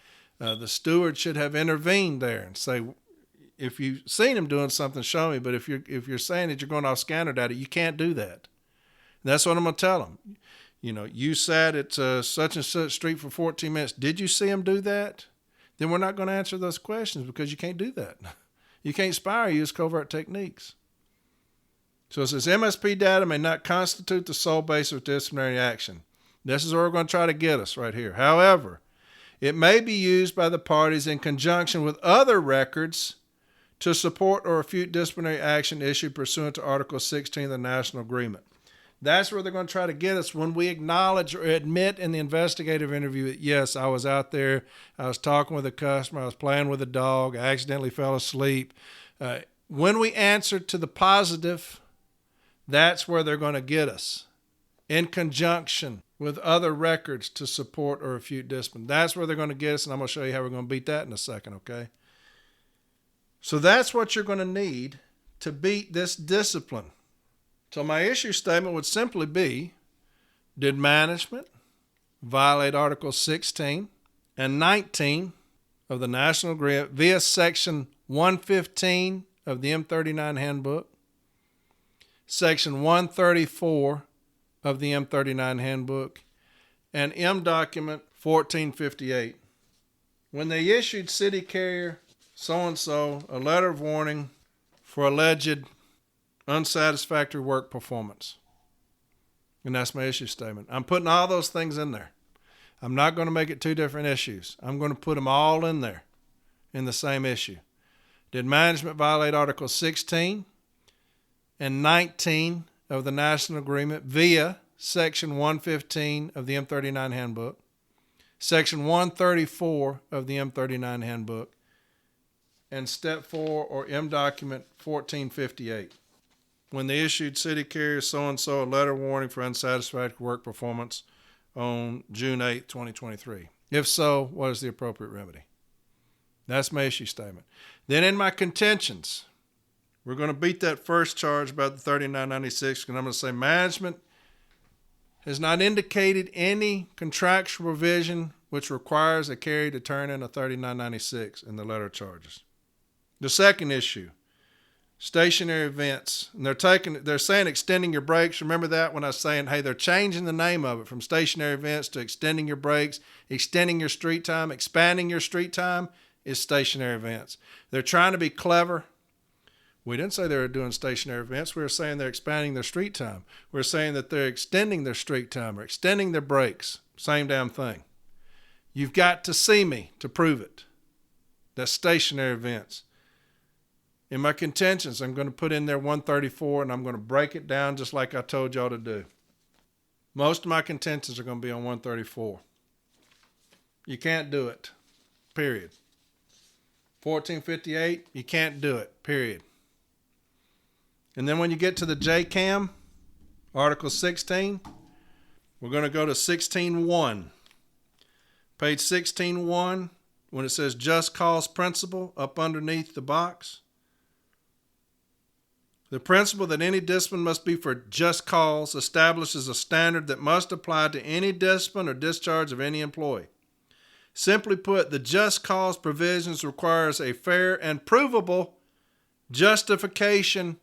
The steward should have intervened there and say, if you've seen him doing something, show me. But if you're saying that you're going off scanner data, you can't do that. And that's what I'm going to tell him. You know, you sat at such and such street for 14 minutes. Did you see him do that? Then we're not going to answer those questions because you can't do that. You can't spy or use covert techniques. So it says MSP data may not constitute the sole basis of disciplinary action. This is where we're going to try to get us right here. However, it may be used by the parties in conjunction with other records to support or refute disciplinary action issued pursuant to Article 16 of the National Agreement. That's where they're going to try to get us when we acknowledge or admit in the investigative interview that, yes, I was out there, I was talking with a customer, I was playing with a dog, I accidentally fell asleep. When we answer to the positive, that's where they're going to get us in conjunction with other records to support or refute discipline. That's where they're going to get us, and I'm going to show you how we're going to beat that in a second, okay? So that's what you're going to need to beat this discipline. So my issue statement would simply be, did management violate Article 16 and 19 of the National Agreement via Section 115 of the M39 Handbook, Section 134 of the M39 Handbook, and M Document 1458. When they issued city carrier so-and-so a letter of warning for alleged unsatisfactory work performance. And that's my issue statement. I'm putting all those things in there. I'm not going to make it two different issues. I'm going to put them all in there in the same issue. Did management violate Article 16 and 19 of the National Agreement via Section 115 of the M39 Handbook, Section 134 of the M39 Handbook, and Step 4 or M Document 1458? When they issued city carrier so-and-so a letter warning for unsatisfactory work performance on June 8, 2023. If so, what is the appropriate remedy? That's my issue statement. Then in my contentions, we're going to beat that first charge about the 3996, and I'm going to say management has not indicated any contractual provision which requires a carrier to turn in a 3996 in the letter of charges. The second issue, stationary events. And they're saying extending your brakes. Remember that when I was saying, hey, they're changing the name of it from stationary events to extending your brakes, extending your street time, expanding your street time is stationary events. They're trying to be clever. We didn't say they were doing stationary events. We were saying they're expanding their street time. We're saying that they're extending their street time or extending their brakes. Same damn thing. You've got to see me to prove it. That's stationary events. In my contentions, I'm going to put in there 134, and I'm going to break it down just like I told y'all to do. Most of my contentions are going to be on 134. You can't do it, period. 1458, you can't do it, period. And then when you get to the JCAM, Article 16, we're going to go to 16.1. Page 16.1, when it says just cause principle up underneath the box. The principle that any discipline must be for just cause establishes a standard that must apply to any discipline or discharge of any employee. Simply put, the just cause provisions requires a fair and provable justification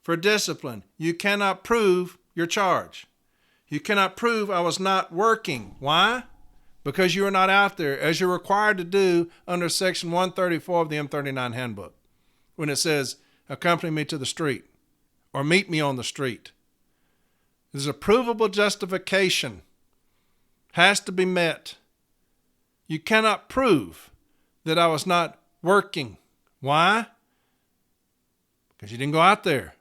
for discipline. You cannot prove your charge. You cannot prove I was not working. Why? Because you are not out there as you're required to do under Section 134 of the M39 Handbook when it says, accompany me to the street or meet me on the street. There's a provable justification. Has to be met. You cannot prove that I was not working. Why? Because you didn't go out there.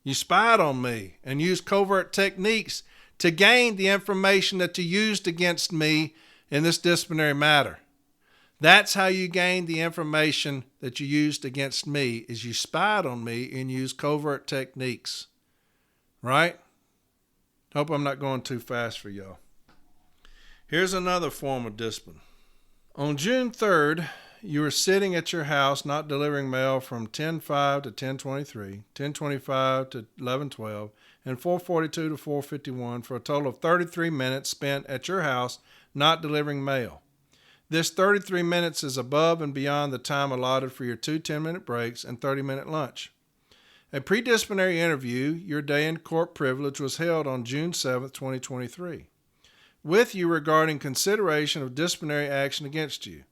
You spied on me and used covert techniques to gain the information that you used against me in this disciplinary matter. That's how you gained the information that you used against me, is you spied on me and used covert techniques. Right? Hope I'm not going too fast for y'all. Here's another form of discipline. On June 3rd, you were sitting at your house not delivering mail from 10:05 to 10:23, 10:25 to 11:12, and 4:42 to 4:51 for a total of 33 minutes spent at your house not delivering mail. This 33 minutes is above and beyond the time allotted for your 2 10-minute breaks and 30-minute lunch. A pre-disciplinary interview, your day in court privilege, was held on June 7th, 2023, with you regarding consideration of disciplinary action against you.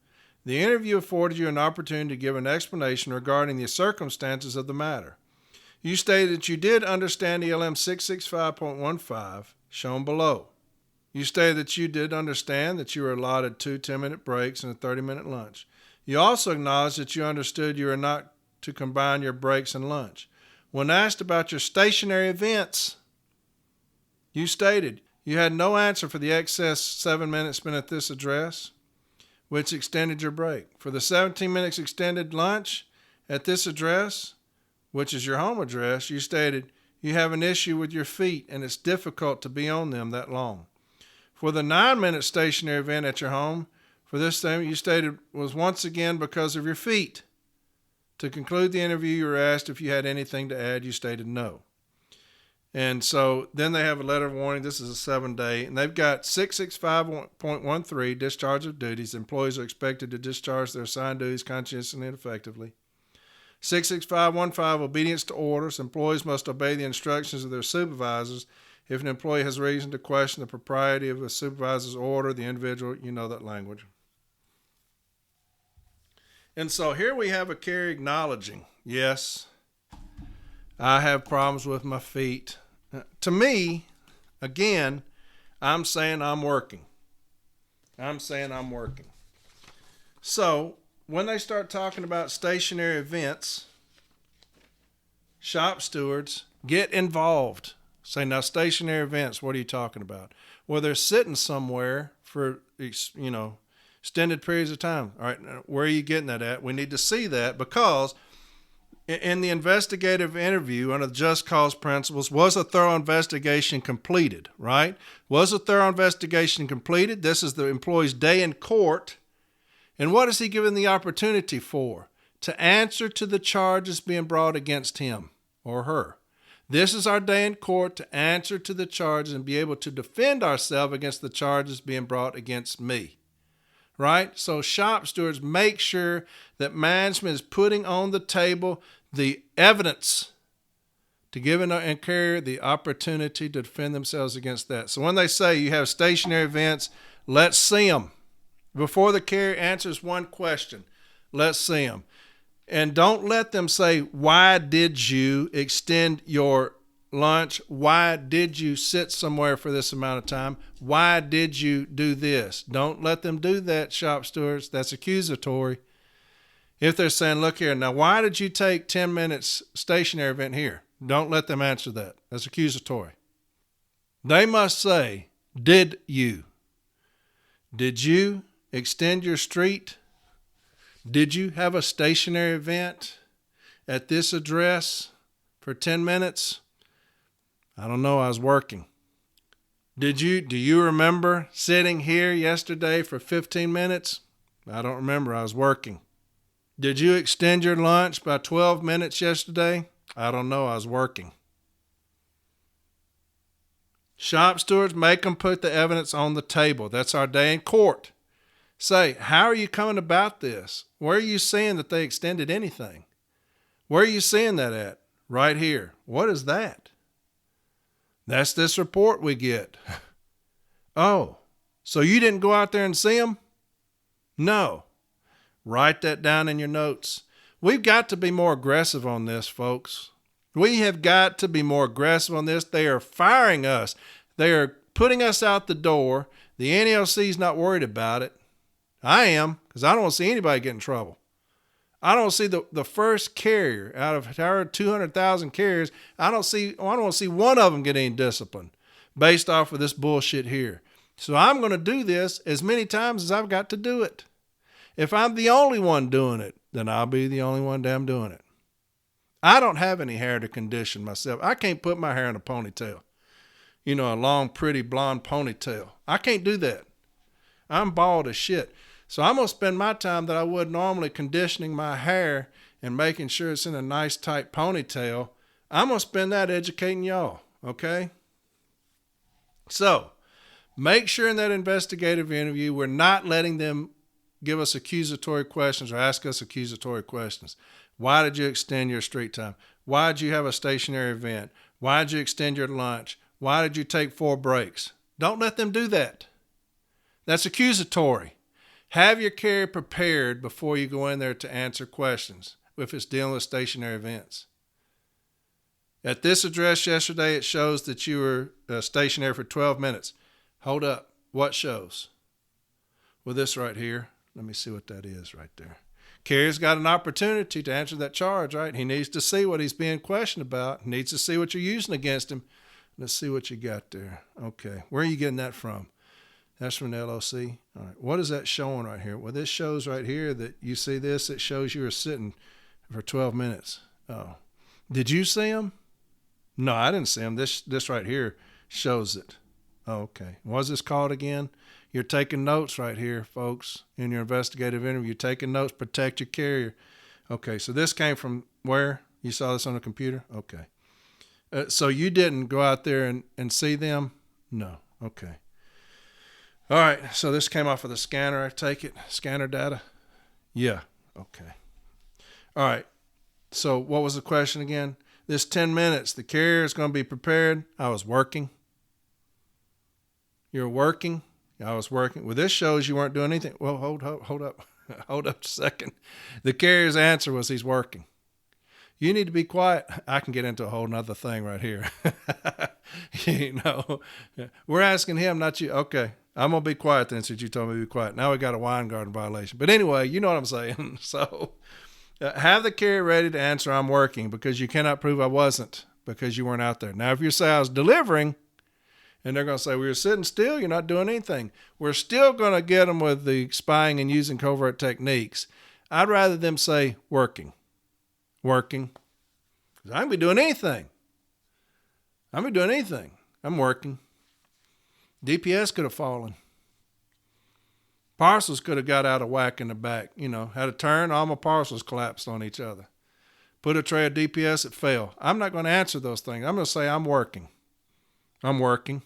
The interview afforded you an opportunity to give an explanation regarding the circumstances of the matter. You stated that you did understand ELM 665.15, shown below. You stated that you did understand that you were allotted 2 10-minute breaks and a 30-minute lunch. You also acknowledged that you understood you were not to combine your breaks and lunch. When asked about your stationary events, you stated you had no answer for the excess 7 minutes spent at this address, which extended your break. For the 17 minutes extended lunch at this address, which is your home address, you stated you have an issue with your feet and it's difficult to be on them that long. For the 9-minute stationary event at your home, for this thing you stated was once again because of your feet. To conclude the interview, you were asked if you had anything to add. You stated no. And so then they have a letter of warning. This is a 7-day, and they've got 665.13, discharge of duties. Employees are expected to discharge their assigned duties conscientiously and effectively. 665.15, obedience to orders. Employees must obey the instructions of their supervisors. If an employee has reason to question the propriety of a supervisor's order, the individual, you know that language. And so here we have a carrier acknowledging, yes, I have problems with my feet. To me, again, I'm saying I'm working. I'm saying I'm working. So when they start talking about stationary events, shop stewards get involved. Say, now stationary events, what are you talking about? Well, they're sitting somewhere for, extended periods of time. All right, where are you getting that at? We need to see that, because in the investigative interview under the just cause principles, was a thorough investigation completed, right? Was a thorough investigation completed? This is the employee's day in court. And what is he given the opportunity for? To answer to the charges being brought against him or her. This is our day in court to answer to the charges and be able to defend ourselves against the charges being brought against me. Right? So shop stewards make sure that management is putting on the table the evidence to give and carrier the opportunity to defend themselves against that. So when they say you have stationary events, let's see them. Before the carrier answers one question, let's see them. And don't let them say, why did you extend your lunch? Why did you sit somewhere for this amount of time? Why did you do this? Don't let them do that, shop stewards. That's accusatory. If they're saying, look here, now why did you take 10 minutes stationary event here? Don't let them answer that. That's accusatory. They must say, did you? Did you extend your street? Did you have a stationary event at this address for 10 minutes? I don't know. I was working. Do you remember sitting here yesterday for 15 minutes? I don't remember. I was working. Did you extend your lunch by 12 minutes yesterday? I don't know. I was working. Shop stewards, make them put the evidence on the table. That's our day in court. Say, how are you coming about this? Where are you seeing that they extended anything? Where are you seeing that at? Right here. What is that? That's this report we get. Oh, so you didn't go out there and see them? No. Write that down in your notes. We've got to be more aggressive on this, folks. We have got to be more aggressive on this. They are firing us. They are putting us out the door. The NALC is not worried about it. I am, because I don't want to see anybody get in trouble. I don't see the first carrier out of our 200,000 carriers. I don't want to see one of them get any discipline based off of this bullshit here. So I'm going to do this as many times as I've got to do it. If I'm the only one doing it, then I'll be the only one damn doing it. I don't have any hair to condition myself. I can't put my hair in a ponytail. A long, pretty blonde ponytail. I can't do that. I'm bald as shit. So I'm going to spend my time that I would normally conditioning my hair and making sure it's in a nice tight ponytail. I'm going to spend that educating y'all, okay? So make sure in that investigative interview we're not letting them give us accusatory questions or ask us accusatory questions. Why did you extend your street time? Why did you have a stationary event? Why did you extend your lunch? Why did you take 4 breaks? Don't let them do that. That's accusatory. Have your carrier prepared before you go in there to answer questions if it's dealing with stationary events. At this address yesterday, it shows that you were stationary for 12 minutes. Hold up. What shows? Well, this right here. Let me see what that is right there. Carrier's got an opportunity to answer that charge, right? He needs to see what he's being questioned about. He needs to see what you're using against him. Let's see what you got there. Okay. Where are you getting that from? That's from the NALC. All right. What is that showing right here? Well, this shows right here that you see this. It shows you were sitting for 12 minutes. Oh. Did you see him? No, I didn't see him. This right here shows it. Oh, okay. What is this called again? You're taking notes right here, folks, in your investigative interview. You're taking notes. Protect your carrier. Okay, so this came from where? You saw this on the computer? Okay. So you didn't go out there and see them? No. Okay. All right, so this came off of the scanner, I take it? Scanner data? Yeah. Okay. All right. So what was the question again? This 10 minutes, the carrier is going to be prepared. I was working. You're working? I was working. Well, this shows you weren't doing anything. Well, hold up. Hold up a second. The carrier's answer was he's working. You need to be quiet. I can get into a whole nother thing right here. We're asking him, not you. Okay. I'm going to be quiet then since you told me to be quiet. Now we got a wine garden violation. But anyway, you know what I'm saying. So have the carrier ready to answer, I'm working, because you cannot prove I wasn't because you weren't out there. Now, if you say I was delivering, and they're going to say, well, you're sitting still, you're not doing anything, we're still going to get them with the spying and using covert techniques. I'd rather them say working. Working. Because I can be doing anything. I'm working. DPS could have fallen. Parcels could have got out of whack in the back. Had a turn, all my parcels collapsed on each other. Put a tray of DPS, it fell. I'm not going to answer those things. I'm going to say I'm working. I'm working.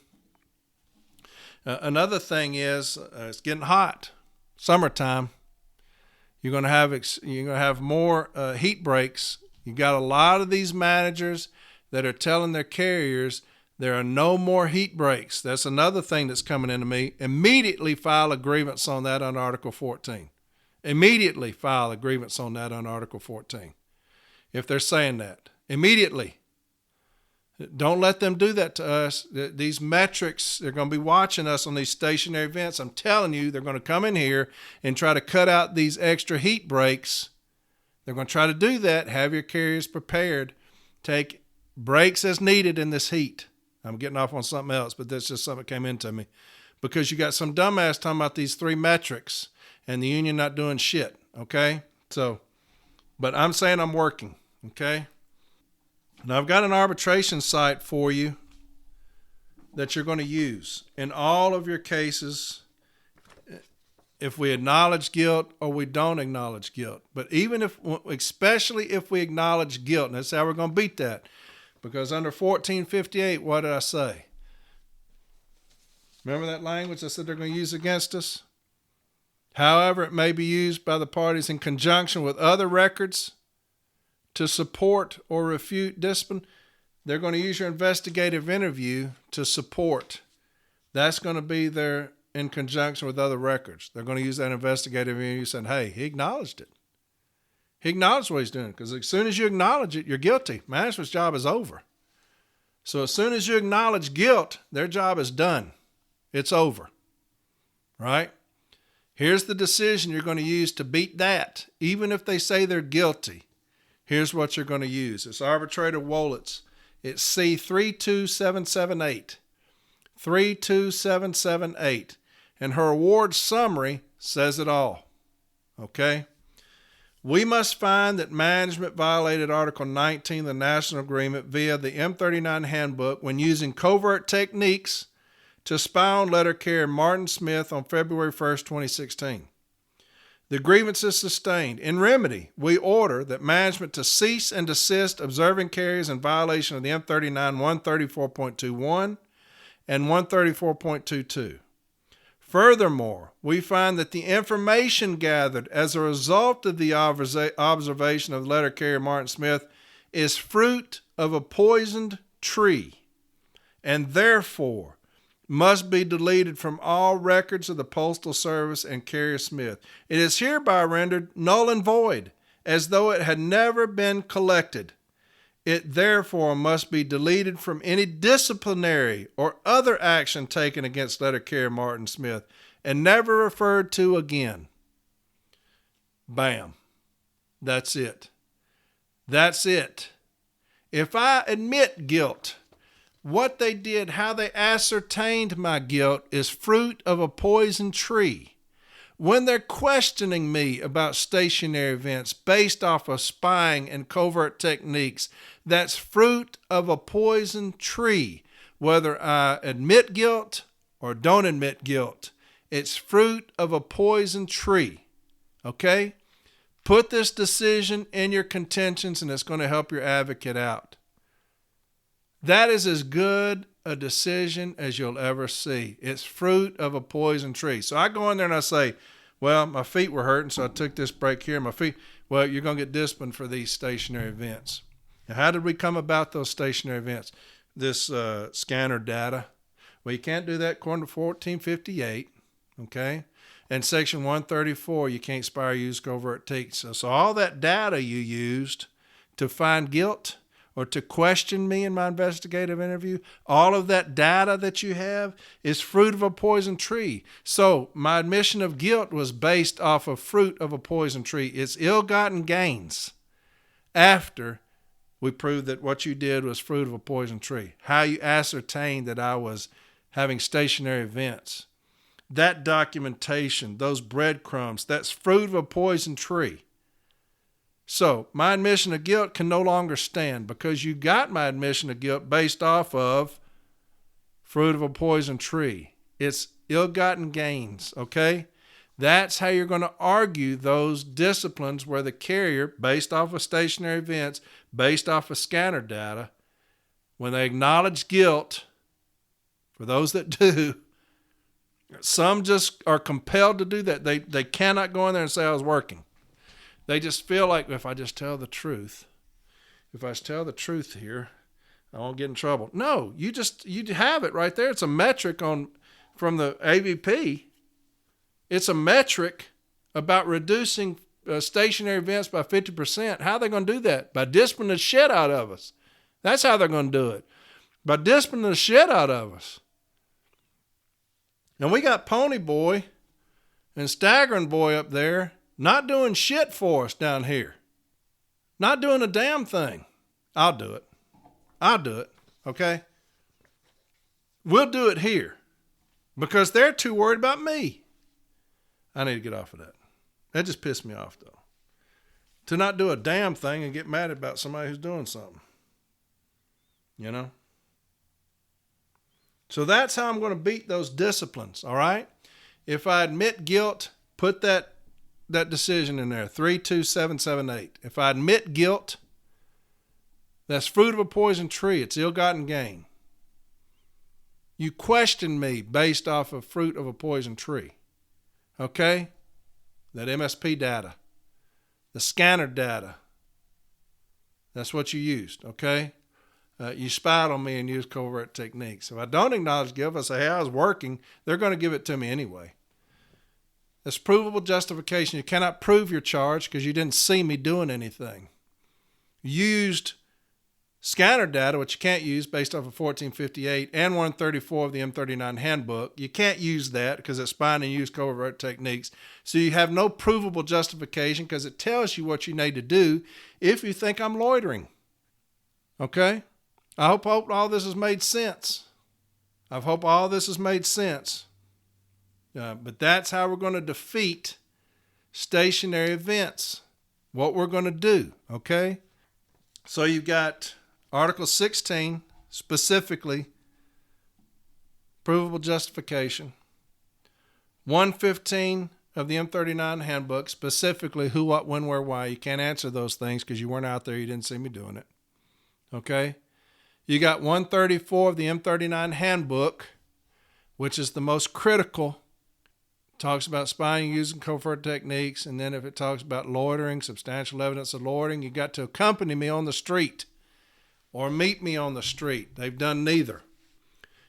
Another thing is it's getting hot. Summertime. You're going to have more heat breaks. You got a lot of these managers that are telling their carriers there are no more heat breaks. That's another thing that's coming into me. Immediately file a grievance on that on Article 14. Immediately file a grievance on that on Article 14. If they're saying that. Immediately. Don't let them do that to us. These metrics, they're going to be watching us on these stationary events. I'm telling you, they're going to come in here and try to cut out these extra heat breaks. They're going to try to do that. Have your carriers prepared. Take breaks as needed in this heat. I'm getting off on something else, but that's just something that came into me. Because you got some dumbass talking about these 3 metrics and the union not doing shit, okay? But I'm saying I'm working, okay? Now, I've got an arbitration site for you that you're going to use in all of your cases if we acknowledge guilt or we don't acknowledge guilt. But especially if we acknowledge guilt, and that's how we're going to beat that. Because under 1458, what did I say? Remember that language I said they're going to use against us? However, it may be used by the parties in conjunction with other records to support or refute discipline. They're going to use your investigative interview to support. That's going to be there in conjunction with other records. They're going to use that investigative interview saying, hey, he acknowledged it. He acknowledged what he's doing, because as soon as you acknowledge it, you're guilty. Management's job is over. So as soon as you acknowledge guilt, their job is done. It's over. Right? Here's the decision you're going to use to beat that. Even if they say they're guilty, here's what you're going to use. It's Arbitrator Wolitz. It's C32778. 32778. And her award summary says it all. Okay? We must find that management violated Article 19 of the National Agreement via the M39 Handbook when using covert techniques to spy on letter carrier Martin Smith on February 1st, 2016. The grievance is sustained. In remedy, we order that management to cease and desist observing carriers in violation of the M39 134.21 and 134.22. Furthermore, we find that the information gathered as a result of the observation of letter carrier Martin Smith is fruit of a poisoned tree, and therefore must be deleted from all records of the Postal Service and Carrier Smith. It is hereby rendered null and void, as though it had never been collected. It therefore must be deleted from any disciplinary or other action taken against letter carrier Martin Smith and never referred to again. Bam. That's it. That's it. If I admit guilt, what they did, how they ascertained my guilt, is fruit of a poison tree. When they're questioning me about stationary events based off of spying and covert techniques, that's fruit of a poison tree. Whether I admit guilt or don't admit guilt, it's fruit of a poison tree. Okay? Put this decision in your contentions, and it's going to help your advocate out. That is as good a decision as you'll ever see. It's fruit of a poison tree. So I go in there and I say, well, my feet were hurting, so I took this break here. Well, you're going to get disciplined for these stationary events. Now, how did we come about those stationary events? This scanner data. Well, you can't do that according to 1458, okay? And Section 134, you can't spy or use covert techniques. So all that data you used to find guilt or to question me in my investigative interview, all of that data that you have is fruit of a poison tree. So my admission of guilt was based off of fruit of a poison tree. It's ill-gotten gains after we proved that what you did was fruit of a poison tree. How you ascertained that I was having stationary events. That documentation, those breadcrumbs, that's fruit of a poison tree. So my admission of guilt can no longer stand because you got my admission of guilt based off of fruit of a poison tree. It's ill-gotten gains, okay? That's how you're going to argue those disciplines where the carrier, based off of stationary events, based off of scanner data, when they acknowledge guilt, for those that do, some just are compelled to do that. They cannot go in there and say I was working. They just feel like if I just tell the truth, here, I won't get in trouble. No, you have it right there. It's a metric from the AVP. It's a metric about reducing stationary events by 50%. How are they going to do that? By disciplining the shit out of us. That's how they're going to do it. By disciplining the shit out of us. And we got Pony Boy and Staggering Boy up there not doing shit for us down here. Not doing a damn thing. I'll do it. Okay? We'll do it here. Because they're too worried about me. I need to get off of that. That just pissed me off, though. To not do a damn thing and get mad about somebody who's doing something. You know? So that's how I'm going to beat those disciplines, all right? If I admit guilt, put that decision in there, 32778. If I admit guilt, that's fruit of a poison tree. It's ill-gotten gain. You question me based off of fruit of a poison tree. Okay? That MSP data. The scanner data. That's what you used, okay? You spied on me and used covert techniques. If I don't acknowledge guilt, I say, hey, I was working, they're going to give it to me anyway. That's provable justification. You cannot prove your charge because you didn't see me doing anything. You used scanner data, which you can't use based off of 1458 and 134 of the M39 handbook. You can't use that because it's spying and used covert techniques. So you have no provable justification because it tells you what you need to do if you think I'm loitering. Okay? I hope all this has made sense. But that's how we're going to defeat stationary events. What we're going to do, okay? So you've got Article 16, specifically, provable justification. 115 of the M39 handbook, specifically who, what, when, where, why. You can't answer those things because you weren't out there. You didn't see me doing it. Okay? You got 134 of the M39 handbook, which is the most critical. Talks about spying using covert techniques, and then if it talks about loitering, substantial evidence of loitering, you got to accompany me on the street or meet me on the street. They've done neither.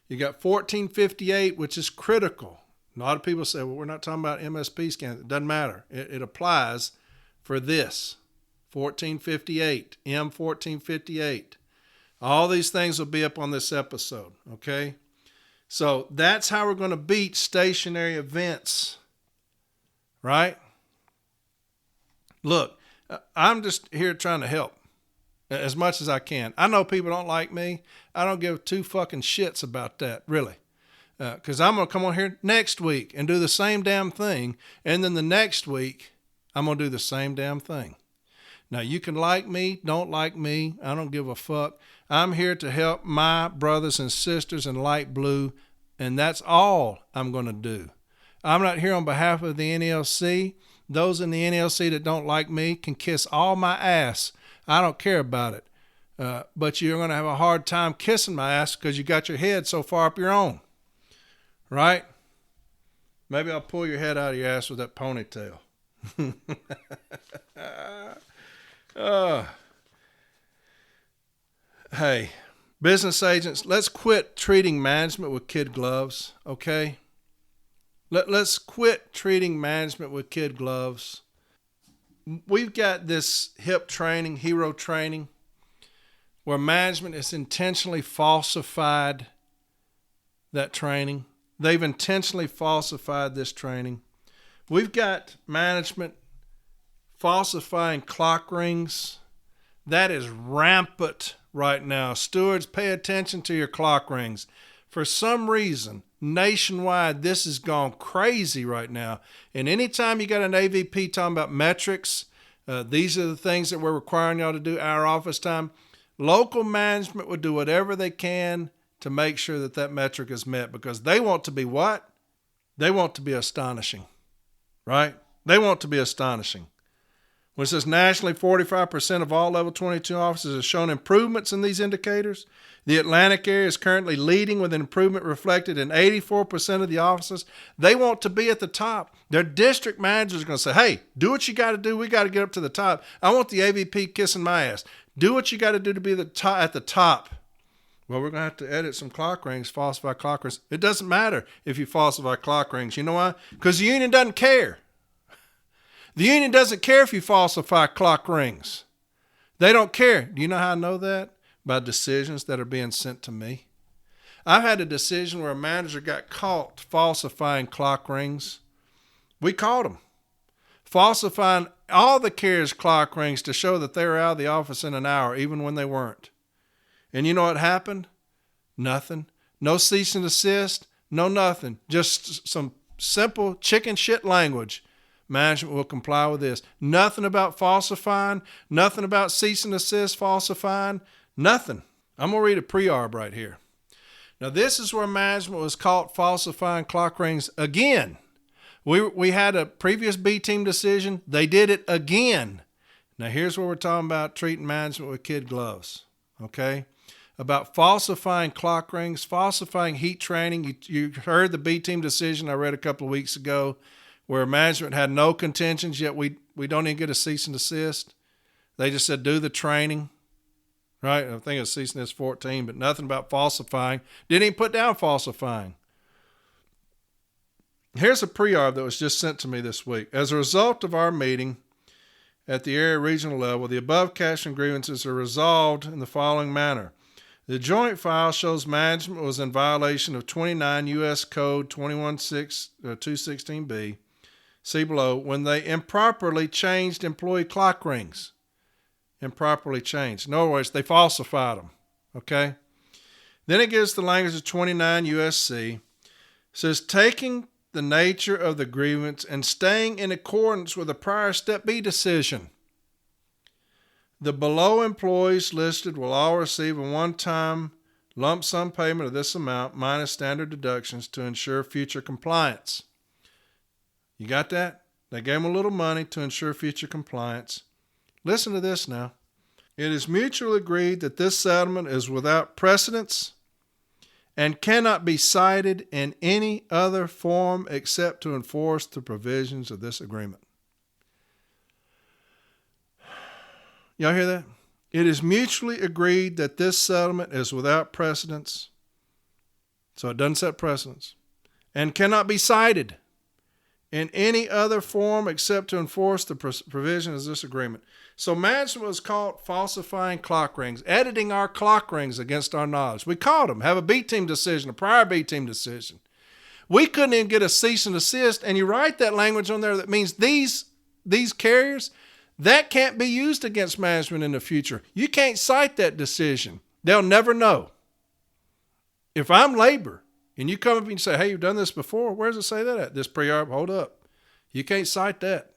You got 1458, which is critical. A lot of people say, well, we're not talking about MSP scans. It doesn't matter. It applies for this. 1458, M1458. All these things will be up on this episode, okay? So that's how we're going to beat stationary events, right? Look, I'm just here trying to help as much as I can. I know people don't like me. I don't give two fucking shits about that, really. Because I'm going to come on here next week and do the same damn thing. And then the next week, I'm going to do the same damn thing. Now, you can like me, don't like me. I don't give a fuck. I'm here to help my brothers and sisters in light blue, and that's all I'm going to do. I'm not here on behalf of the NALC. Those in the NALC that don't like me can kiss all my ass. I don't care about it. But you're going to have a hard time kissing my ass because you got your head so far up your own. Right? Maybe I'll pull your head out of your ass with that ponytail. Hey, business agents, let's quit treating management with kid gloves, okay? Let's quit treating management with kid gloves. We've got this HIP training, hero training, where management has intentionally falsified that training. They've intentionally falsified this training. We've got management falsifying clock rings. That is rampant right now. Stewards, pay attention to your clock rings. For some reason, nationwide, this has gone crazy right now. And anytime you got an AVP talking about metrics, these are the things that we're requiring y'all to do, our office time, local management would do whatever they can to make sure that that metric is met, because they want to be what? They want to be astonishing, right? They want to be astonishing. When it says nationally 45% of all level 22 offices have shown improvements in these indicators, the Atlantic area is currently leading with an improvement reflected in 84% of the offices. They want to be at the top. Their district managers are going to say, hey, do what you got to do. We got to get up to the top. I want the AVP kissing my ass. Do what you got to do to be at the top. Well, we're going to have to edit some clock rings, falsify clock rings. It doesn't matter if you falsify clock rings. You know why? Because the union doesn't care. The union doesn't care if you falsify clock rings. They don't care. Do you know how I know that? By decisions that are being sent to me. I've had a decision where a manager got caught falsifying clock rings. We caught him. Falsifying all the carriers' clock rings to show that they were out of the office in an hour, even when they weren't. And you know what happened? Nothing. No cease and desist. No nothing. Just some simple chicken shit language. Management will comply with this. Nothing about falsifying. Nothing about cease and desist falsifying. Nothing. I'm going to read a pre-arb right here. Now, this is where management was caught falsifying clock rings again. We had a previous B-team decision. They did it again. Now, here's where we're talking about treating management with kid gloves, okay? About falsifying clock rings, falsifying heat training. You heard the B-team decision I read a couple of weeks ago, where management had no contentions, yet we don't even get a cease and desist. They just said, do the training, right? I think it's cease and desist 14, but nothing about falsifying. Didn't even put down falsifying. Here's a pre-arb that was just sent to me this week. As a result of our meeting at the area regional level, the above caption grievances are resolved in the following manner. The joint file shows management was in violation of 29 U.S. Code 216B. See below, when they improperly changed employee clock rings. Improperly changed. In other words, they falsified them. Okay? Then it gives the language of 29 U.S.C. It says, taking the nature of the grievance and staying in accordance with the prior Step B decision. The below employees listed will all receive a one-time lump sum payment of this amount minus standard deductions to ensure future compliance. You got that? They gave them a little money to ensure future compliance. Listen to this now. It is mutually agreed that this settlement is without precedence and cannot be cited in any other form except to enforce the provisions of this agreement. Y'all hear that? It is mutually agreed that this settlement is without precedence, so it doesn't set precedence, and cannot be cited in any other form except to enforce the provisions of this agreement. So management was caught falsifying clock rings, editing our clock rings against our knowledge. We caught them, have a B-team decision, a prior B-team decision. We couldn't even get a cease and desist, and you write that language on there that means these carriers, that can't be used against management in the future. You can't cite that decision. They'll never know. If I'm labor, and you come up and say, hey, you've done this before, where does it say that at? This pre-arb, hold up. You can't cite that.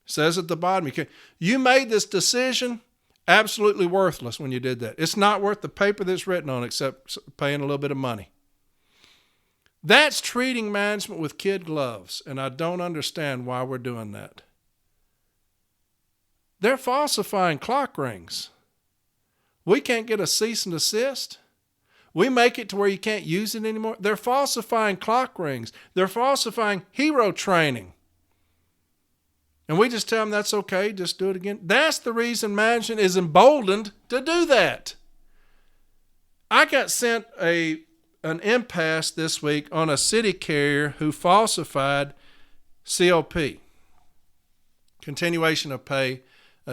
It says at the bottom, you made this decision absolutely worthless when you did that. It's not worth the paper that's written on except paying a little bit of money. That's treating management with kid gloves, and I don't understand why we're doing that. They're falsifying clock rings. We can't get a cease and desist. We make it to where you can't use it anymore. They're falsifying clock rings. They're falsifying hero training. And we just tell them that's okay, just do it again. That's the reason management is emboldened to do that. I got sent an impasse this week on a city carrier who falsified COP, continuation of pay,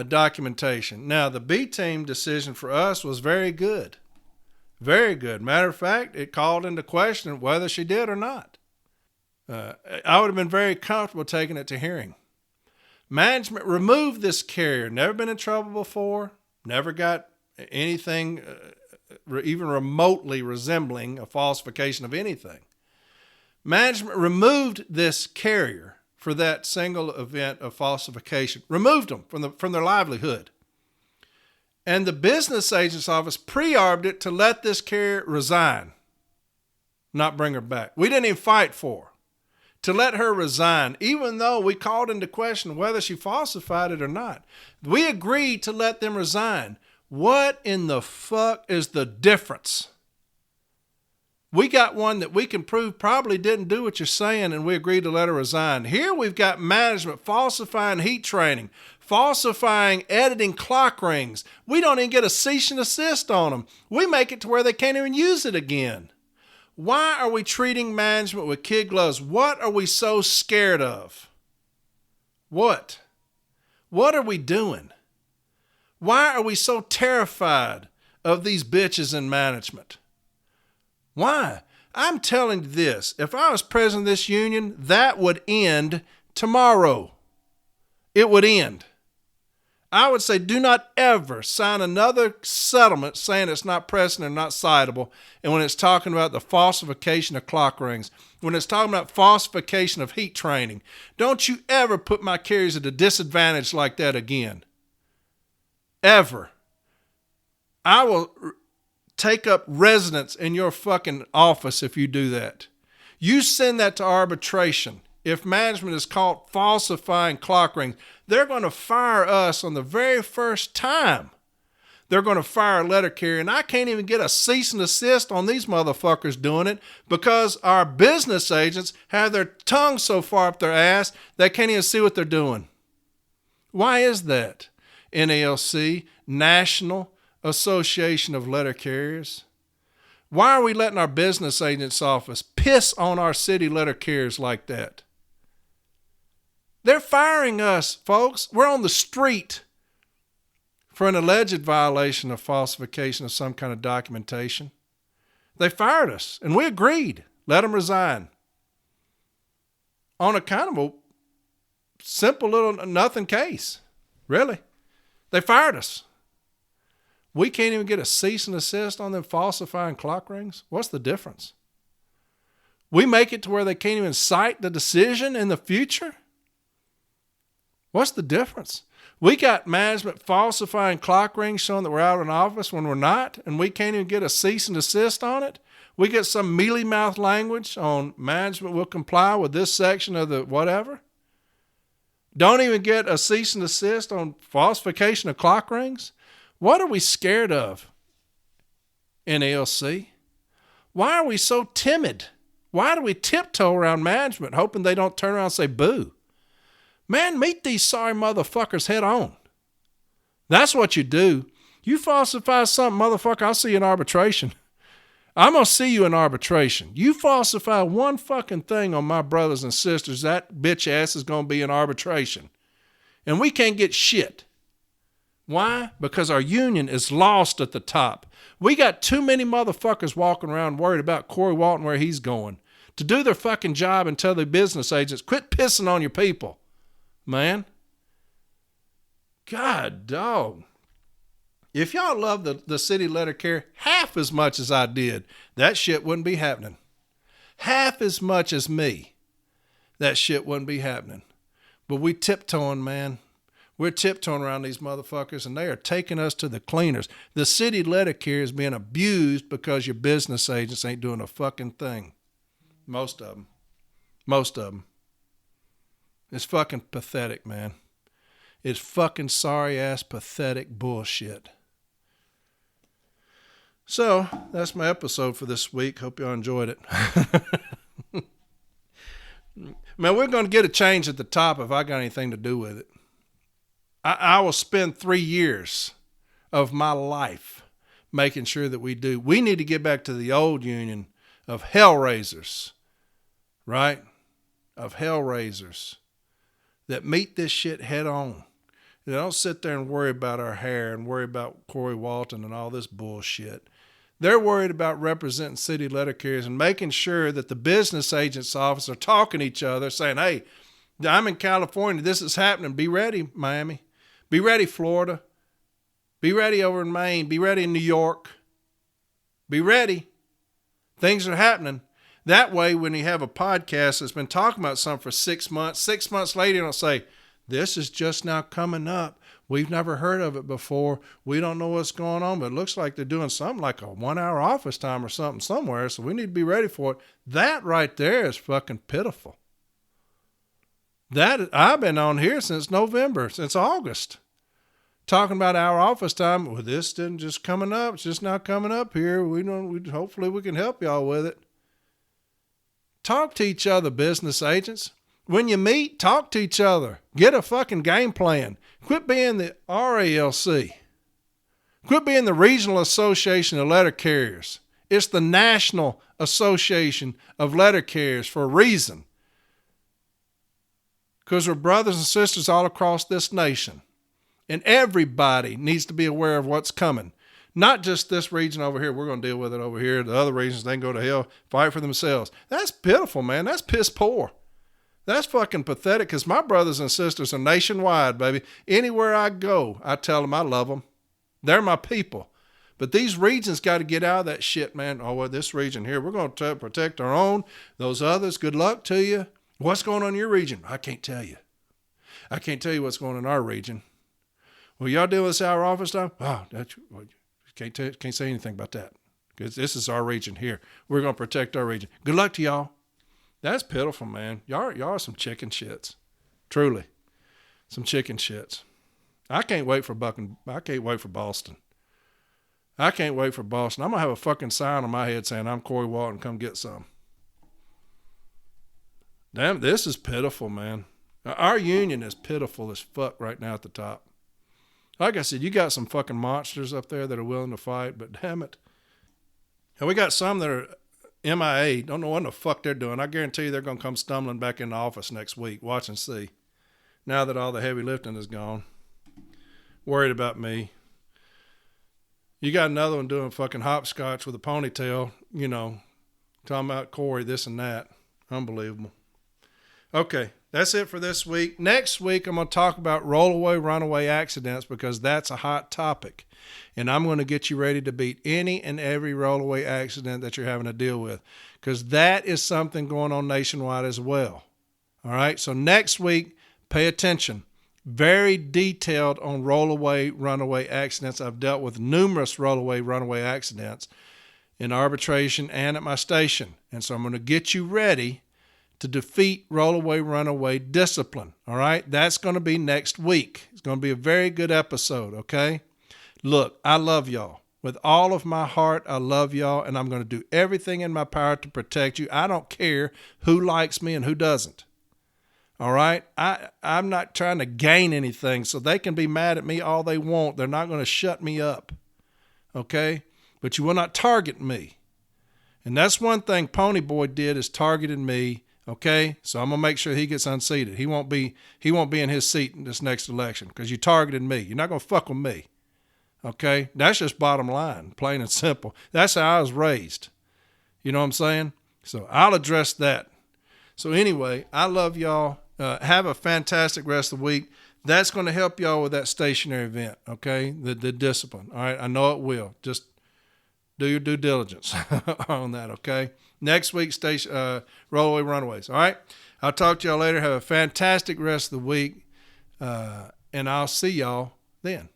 documentation. Now, the B team decision for us was very good. Very good. Matter of fact, it called into question whether she did or not. I would have been very comfortable taking it to hearing. Management removed this carrier. Never been in trouble before. Never got anything even remotely resembling a falsification of anything. Management removed this carrier for that single event of falsification. Removed them from their livelihood. And the business agent's office pre-arbed it to let this carrier resign. Not bring her back. We didn't even fight for her. To let her resign, even though we called into question whether she falsified it or not. We agreed to let them resign. What in the fuck is the difference? We got one that we can prove probably didn't do what you're saying, and we agreed to let her resign. Here we've got management falsifying heat training, falsifying editing clock rings. We don't even get a cease and desist on them. We make it to where they can't even use it again. Why are we treating management with kid gloves? What are we so scared of? What? What are we doing? Why are we so terrified of these bitches in management? Why? I'm telling you this. If I was president of this union, that would end tomorrow. It would end. I would say do not ever sign another settlement saying it's not precedent or not citable. And when it's talking about the falsification of clock rings, when it's talking about falsification of heat training, don't you ever put my carriers at a disadvantage like that again. Ever. I will take up residence in your fucking office if you do that. You send that to arbitration. If management is caught falsifying clock rings, they're going to fire us on the very first time. They're going to fire a letter carrier, and I can't even get a cease and desist on these motherfuckers doing it because our business agents have their tongue so far up their ass they can't even see what they're doing. Why is that? NALC, National Association of Letter Carriers. Why are we letting our business agent's office piss on our city letter carriers like that? They're firing us, folks. We're on the street for an alleged violation of falsification of some kind of documentation. They fired us, and we agreed. Let them resign. On a kind of a simple little nothing case. Really. They fired us. We can't even get a cease and desist on them falsifying clock rings. What's the difference? We make it to where they can't even cite the decision in the future? What's the difference? We got management falsifying clock rings showing that we're out of an office when we're not, and we can't even get a cease and desist on it. We get some mealy-mouthed language on management will comply with this section of the whatever. Don't even get a cease and desist on falsification of clock rings. What are we scared of, NALC? Why are we so timid? Why do we tiptoe around management hoping they don't turn around and say boo? Man, meet these sorry motherfuckers head on. That's what you do. You falsify something, motherfucker, I'll see you in arbitration. I'm going to see you in arbitration. You falsify one fucking thing on my brothers and sisters, that bitch ass is going to be in arbitration. And we can't get shit. Why? Because our union is lost at the top. We got too many motherfuckers walking around worried about Corey Walton where he's going to do their fucking job and tell the business agents, quit pissing on your people. Man. God, dog. If y'all love the city letter carrier half as much as I did, that shit wouldn't be happening. Half as much as me, that shit wouldn't be happening. But we tiptoeing, man. We're tiptoeing around these motherfuckers, and they are taking us to the cleaners. The city letter carrier is being abused because your business agents ain't doing a fucking thing. Most of them. Most of them. It's fucking pathetic, man. It's fucking sorry-ass, pathetic bullshit. So, that's my episode for this week. Hope y'all enjoyed it. Man, we're going to get a change at the top if I got anything to do with it. I will spend 3 years of my life making sure that we do. We need to get back to the old union of hellraisers, right? Of hellraisers that meet this shit head on They don't sit there and worry about our hair and worry about Corey Walton and all this bullshit. They're worried about representing city letter carriers and making sure that the business agent's office are talking to each other, saying, hey, I'm in California. This is happening. Be ready, Miami. Be ready, Florida. Be ready over in Maine. Be ready in New York. Be ready. Things are happening. That way, when you have a podcast that's been talking about something for 6 months later, you'll say, this is just now coming up. We've never heard of it before. We don't know what's going on, but it looks like they're doing something like a 1 hour office time or something somewhere, so we need to be ready for it. That right there is fucking pitiful. That I've been on here since November, since August, talking about our office time. Well, this didn't just coming up. It's just now coming up here. Hopefully we can help y'all with it. Talk to each other, business agents. When you meet, talk to each other. Get a fucking game plan. Quit being the RALC. Quit being the Regional Association of Letter Carriers. It's the National Association of Letter Carriers for a reason. Because we're brothers and sisters all across this nation. And everybody needs to be aware of what's coming. Not just this region over here. We're going to deal with it over here. The other regions, they can go to hell, fight for themselves. That's pitiful, man. That's piss poor. That's fucking pathetic because my brothers and sisters are nationwide, baby. Anywhere I go, I tell them I love them. They're my people. But these regions got to get out of that shit, man. Oh, well, this region here, we're going to protect our own. Those others, good luck to you. What's going on in your region? I can't tell you. I can't tell you what's going on in our region. Well, y'all deal with this hour office time? Oh, can't say anything about that because this is our region here. We're going to protect our region. Good luck to y'all. That's pitiful, man. Y'all are some chicken shits. Truly. Some chicken shits. I can't wait for Boston. I can't wait for Boston. I'm going to have a fucking sign on my head saying, I'm Corey Walton, come get some. Damn, this is pitiful, man. Our union is pitiful as fuck right now at the top. Like I said, you got some fucking monsters up there that are willing to fight, but damn it. And we got some that are MIA, don't know what the fuck they're doing. I guarantee you they're going to come stumbling back in the office next week. Watch and see. Now that all the heavy lifting is gone. Worried about me. You got another one doing fucking hopscotch with a ponytail, talking about Corey, this and that. Unbelievable. Okay, that's it for this week. Next week, I'm going to talk about rollaway, runaway accidents because that's a hot topic. And I'm going to get you ready to beat any and every rollaway accident that you're having to deal with because that is something going on nationwide as well. All right, so next week, pay attention. Very detailed on rollaway, runaway accidents. I've dealt with numerous rollaway, runaway accidents in arbitration and at my station. And so I'm going to get you ready to defeat rollaway, runaway discipline. All right, that's going to be next week. It's going to be a very good episode, okay? Look, I love y'all. With all of my heart, I love y'all, and I'm going to do everything in my power to protect you. I don't care who likes me and who doesn't. All right? I'm not trying to gain anything, so they can be mad at me all they want. They're not going to shut me up. Okay? But you will not target me. And that's one thing Pony Boy did is targeted me. Okay? So I'm going to make sure he gets unseated. He won't be in his seat in this next election because you targeted me. You're not going to fuck with me. Okay? That's just bottom line, plain and simple. That's how I was raised. You know what I'm saying? So I'll address that. So anyway, I love y'all. Have a fantastic rest of the week. That's going to help y'all with that stationary event, okay? The discipline, all right? I know it will. Just do your due diligence on that, okay? Next week, rollaway runaways, all right? I'll talk to y'all later. Have a fantastic rest of the week, and I'll see y'all then.